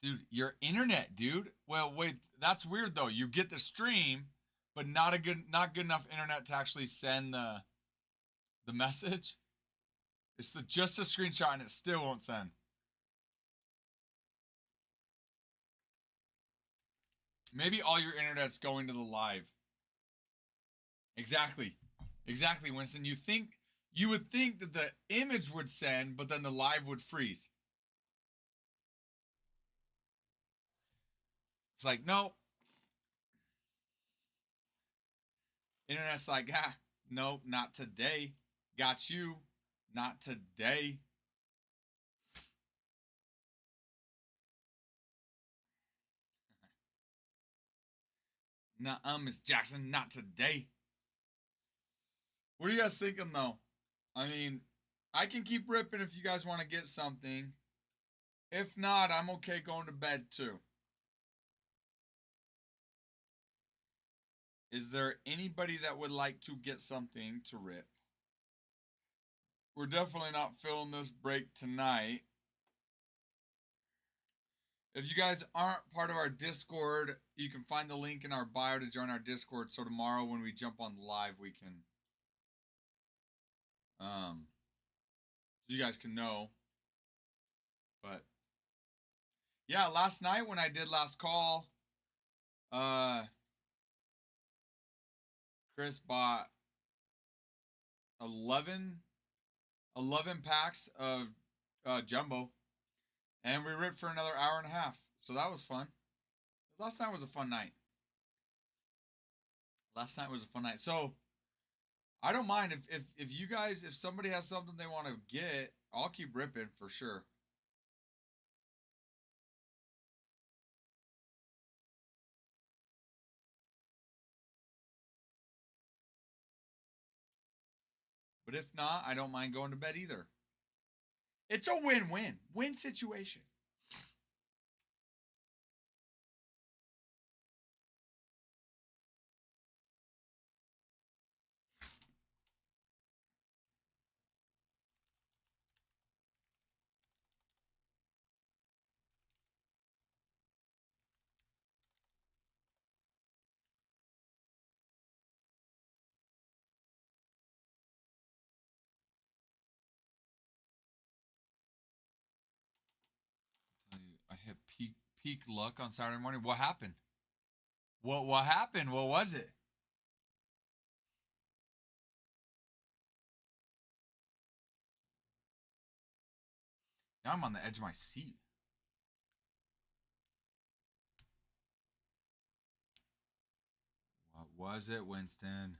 Dude, your internet, dude. Well, wait, that's weird though. You get the stream, but not good enough internet to actually send the message. It's just a screenshot and it still won't send. Maybe all your internet's going to the live. Exactly. Exactly, Winston. You would think that the image would send, but then the live would freeze. It's like, no. Internet's like, nope, not today. Got you. Not today. Nuh-uh, Miss Jackson, not today. What are you guys thinking, though? I mean, I can keep ripping if you guys want to get something. If not, I'm okay going to bed, too. Is there anybody that would like to get something to rip? We're definitely not filling this break tonight. If you guys aren't part of our Discord, you can find the link in our bio to join our Discord. So tomorrow when we jump on live, we can, so you guys can know. But yeah, last night when I did last call, Chris bought 11 packs of jumbo, and we ripped for another hour and a half. So that was fun. Last night was a fun night. So I don't mind if you guys, if somebody has something they want to get, I'll keep ripping for sure. But if not, I don't mind going to bed either. It's a win-win situation. I hit peak luck on Saturday morning. What happened? What happened? What was it? Now I'm on the edge of my seat. What was it, Winston?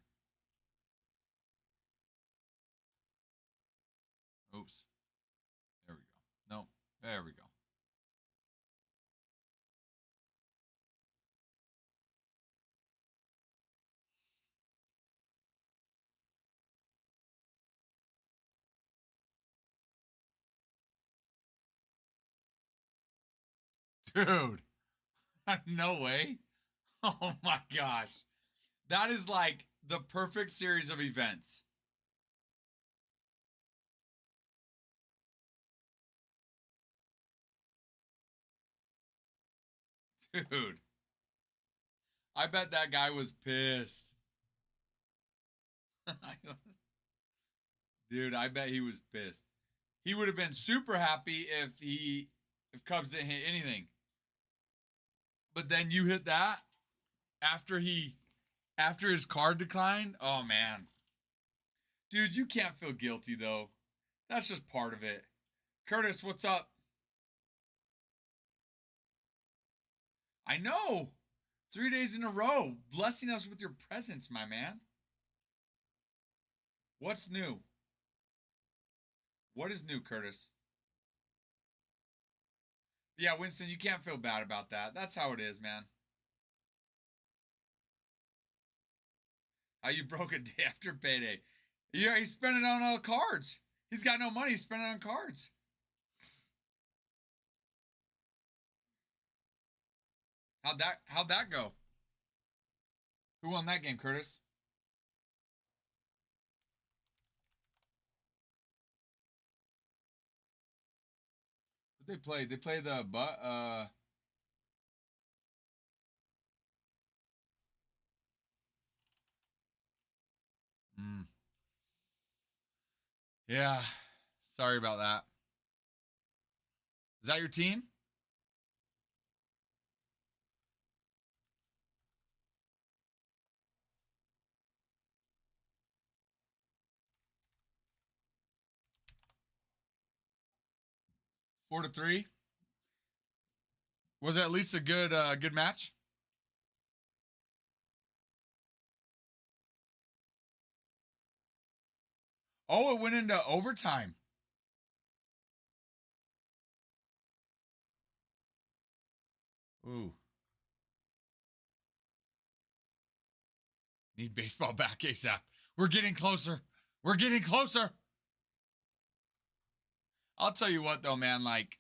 Oops. There we go. No, there we go. Dude, no way. Oh my gosh. That is like the perfect series of events. Dude. I bet that guy was pissed. Dude, I bet he was pissed. He would have been super happy if Cubs didn't hit anything. But then you hit that after his card declined. Oh man. Dude, you can't feel guilty though. That's just part of it. Curtis, what's up? I know. 3 days in a row, blessing us with your presence, my man. What's new? What is new, Curtis? Yeah, Winston, you can't feel bad about that. That's how it is, man. How you broke a day after payday. Yeah, he's spending it on all cards. He's got no money, he's spending it on cards. How'd that go? Who won that game, Curtis? What they play? They play the Mm. Yeah. Sorry about that. Is that your team? Four to three. Was it at least a good match? Oh, it went into overtime. Ooh. Need baseball back ASAP. We're getting closer. We're getting closer. I'll tell you what though, man, like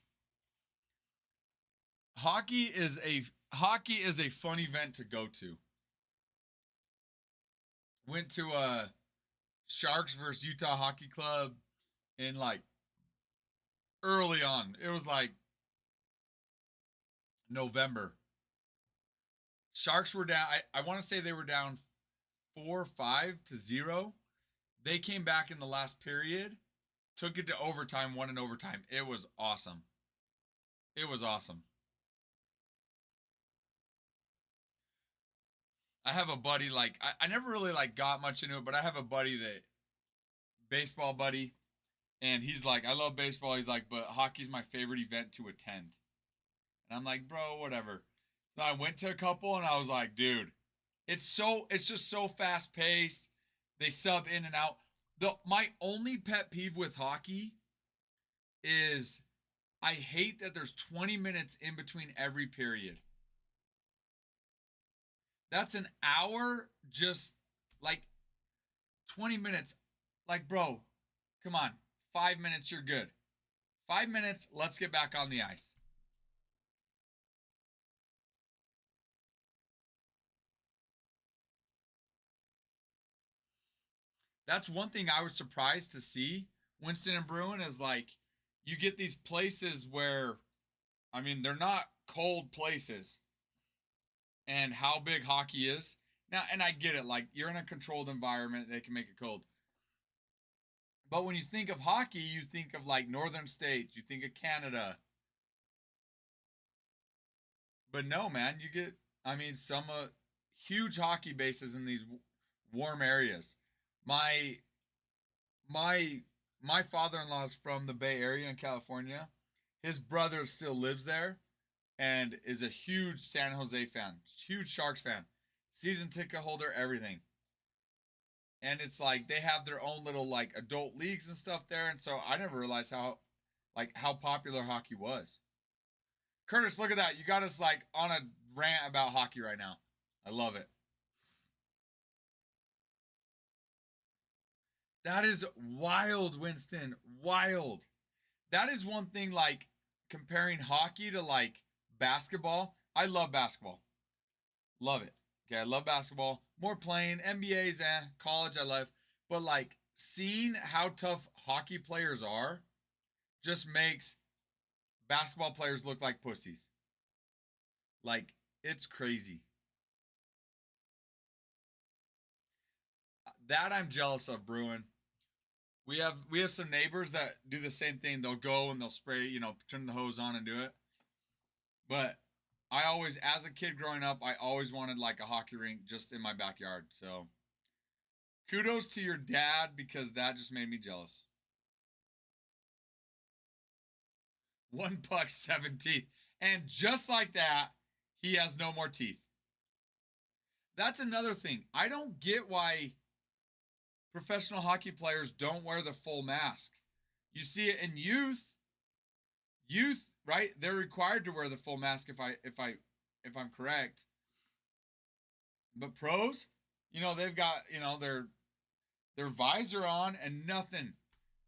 hockey is a fun event to go to. Went to Sharks versus Utah Hockey Club in like early on. It was like November. Sharks were down. I want to say they were down 4-5-0. They came back in the last period, took it to overtime, won in overtime. It was awesome. It was awesome. I have a buddy like I never really like got much into it, but I have a buddy that baseball buddy, and he's like, I love baseball. He's like, but hockey's my favorite event to attend. And I'm like, bro, whatever. So I went to a couple and I was like, dude, it's just so fast paced. They sub in and out. My only pet peeve with hockey is I hate that there's 20 minutes in between every period. That's an hour just like 20 minutes. Like, bro, come on. 5 minutes, you're good. 5 minutes, let's get back on the ice. That's one thing I was surprised to see. Winston and Bruin is like, you get these places where, I mean, they're not cold places. And how big hockey is. Now, and I get it, like, you're in a controlled environment, they can make it cold. But when you think of hockey, you think of like northern states, you think of Canada. But no, man, you get, I mean, some huge hockey bases in these warm areas. My my my father-in-law is from the Bay Area in California. His brother still lives there and is a huge San Jose fan, huge Sharks fan, season ticket holder, everything. And it's like they have their own little like adult leagues and stuff there, and so I never realized how popular hockey was. Curtis, look at that. You got us like on a rant about hockey right now. I love it. That is wild, Winston. Wild. That is one thing like comparing hockey to like basketball. I love basketball. Love it. Okay, I love basketball. More playing. NBA's college I love. But like seeing how tough hockey players are just makes basketball players look like pussies. Like it's crazy. That I'm jealous of, Bruin. We have some neighbors that do the same thing. They'll go and they'll spray, turn the hose on and do it. But I always, as a kid growing up, I always wanted like a hockey rink just in my backyard. So kudos to your dad because that just made me jealous. One buck, 7 teeth. And just like that, he has no more teeth. That's another thing. I don't get why professional hockey players don't wear the full mask. You see it in youth. Youth, right? They're required to wear the full mask if I'm correct. But pros, they've got, their visor on and nothing.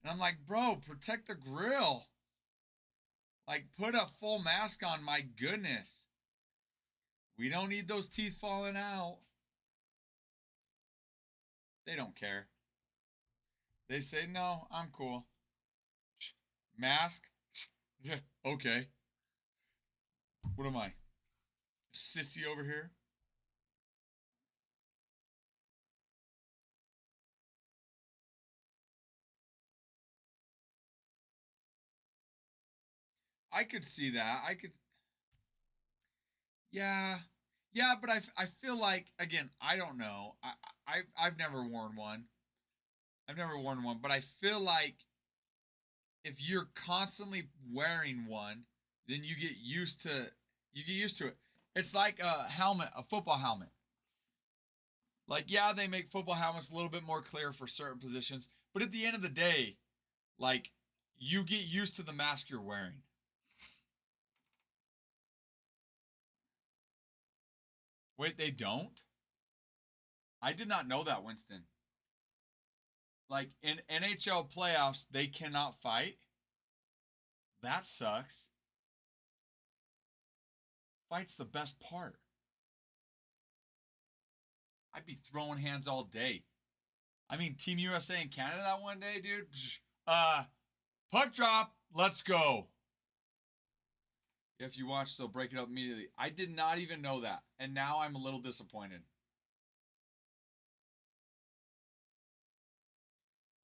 And I'm like, bro, protect the grill. Like, put a full mask on, my goodness. We don't need those teeth falling out. They don't care. They say, no, I'm cool. Mask? Okay. What am I? Sissy over here? I could see that. I could. Yeah, yeah, but I feel like again I don't know. I've never worn one. I've never worn one, but I feel like if you're constantly wearing one, then you get used to it. It's like a helmet, a football helmet. Like yeah, they make football helmets a little bit more clear for certain positions, but at the end of the day, like you get used to the mask you're wearing. Wait, they don't? I did not know that, Winston. Like in NHL playoffs, they cannot fight. That sucks. Fight's the best part. I'd be throwing hands all day. I mean, Team USA and Canada that one day, dude. Puck drop. Let's go. If you watch, they'll break it up immediately. I did not even know that. And now I'm a little disappointed.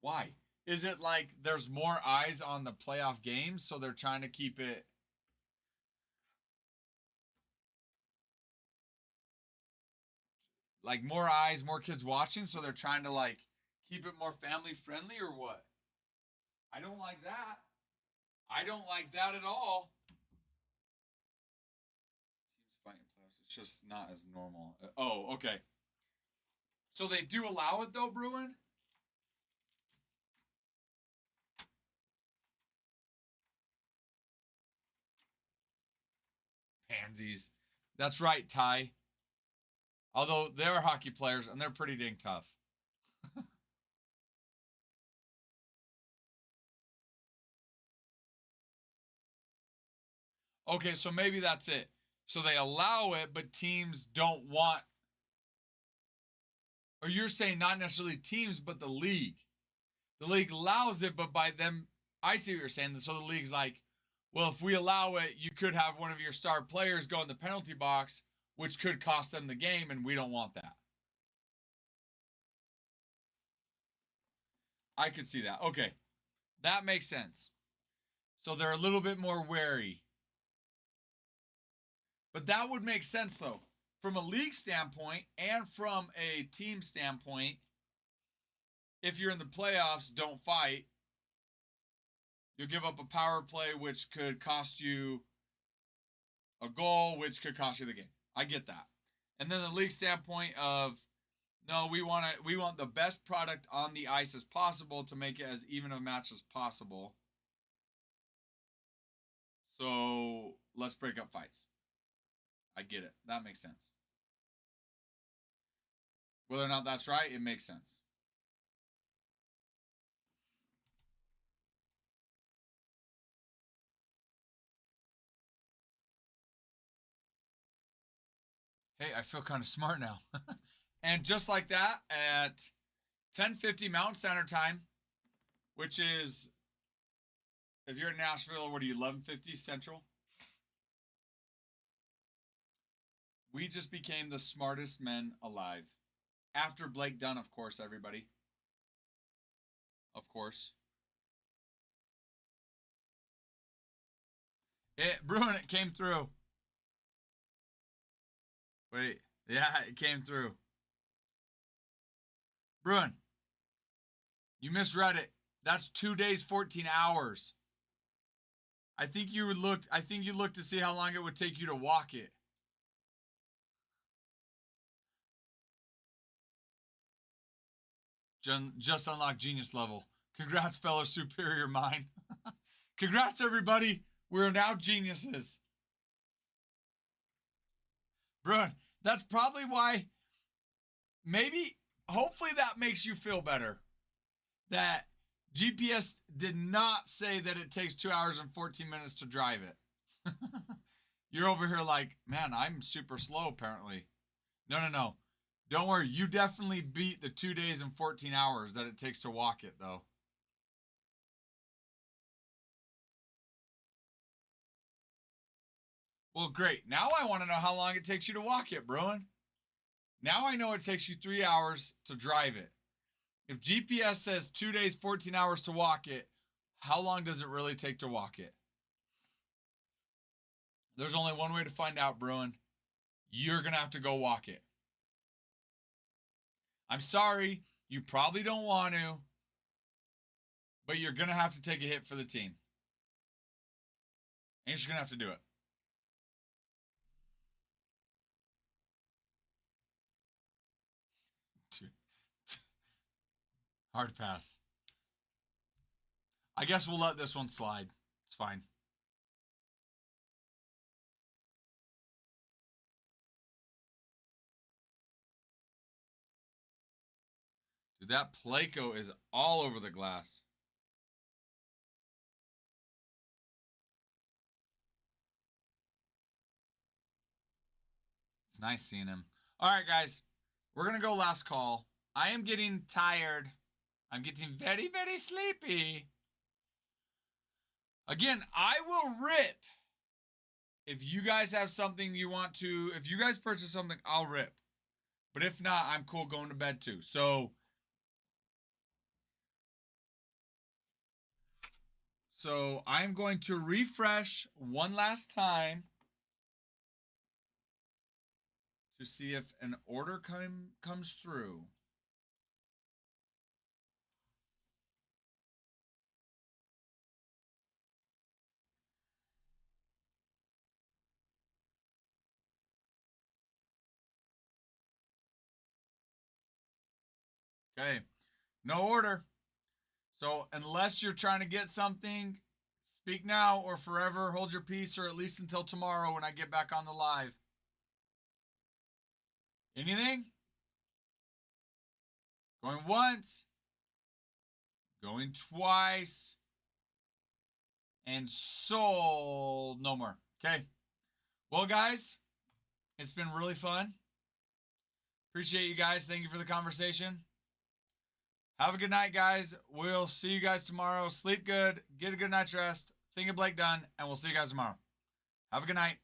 Why? Is it like there's more eyes on the playoff games, so they're trying to keep it like more eyes, more kids watching, so they're trying to like keep it more family friendly or what? I don't like that. I don't like that at all. Teams fighting playoffs. It's just not as normal. Oh, okay. So they do allow it though, Bruin? Pansies. That's right, Ty. Although they're hockey players and they're pretty dang tough. Okay, so maybe that's it. So they allow it, but teams don't want. Or you're saying not necessarily teams, but the league. The league allows it, but by them, I see what you're saying. So the league's like, well, if we allow it, you could have one of your star players go in the penalty box, which could cost them the game, and we don't want that. I could see that. Okay, that makes sense. So they're a little bit more wary. But that would make sense, though. From a league standpoint and from a team standpoint, if you're in the playoffs, don't fight. You'll give up a power play, which could cost you a goal, which could cost you the game. I get that. And then the league standpoint of, no, we want the best product on the ice as possible to make it as even a match as possible. So let's break up fights. I get it. That makes sense. Whether or not that's right, it makes sense. Hey, I feel kind of smart now. And just like that, at 10:50 Mountain Standard Time, which is, if you're in Nashville, what are you, 11:50 Central? We just became the smartest men alive. After Blake Dunn, of course, everybody. Of course. Bruin, it came through. Wait, yeah, it came through. Bruin, you misread it. That's 2 days, 14 hours. I think you looked to see how long it would take you to walk it. Just unlocked genius level. Congrats, fellow superior mind. Congrats, everybody. We're now geniuses. Bruin, that's probably why, hopefully that makes you feel better. That GPS did not say that it takes 2 hours and 14 minutes to drive it. You're over here like, man, I'm super slow apparently. No. Don't worry. You definitely beat the 2 days and 14 hours that it takes to walk it, though. Well, great. Now I want to know how long it takes you to walk it, Bruin. Now I know it takes you 3 hours to drive it. If GPS says 2 days, 14 hours to walk it, how long does it really take to walk it? There's only one way to find out, Bruin. You're going to have to go walk it. I'm sorry. You probably don't want to. But you're going to have to take a hit for the team. And you're just going to have to do it. Hard pass. I guess we'll let this one slide. It's fine. Dude, that Placo is all over the glass. It's nice seeing him. All right, guys. We're going to go last call. I am getting tired. I'm getting very, very sleepy. Again, I will rip. If you guys have something you want to, if you guys purchase something, I'll rip. But if not, I'm cool going to bed too. So I'm going to refresh one last time to see if an order comes through. Okay, no order. So unless you're trying to get something, speak now or forever hold your peace, or at least until tomorrow when I get back on the live. Anything? Going once. Going twice. And sold. No more. Okay. Well, guys, it's been really fun. Appreciate you guys. Thank you for the conversation. Have a good night, guys. We'll see you guys tomorrow. Sleep good. Get a good night's rest. Think of Blake Dunn. And we'll see you guys tomorrow. Have a good night.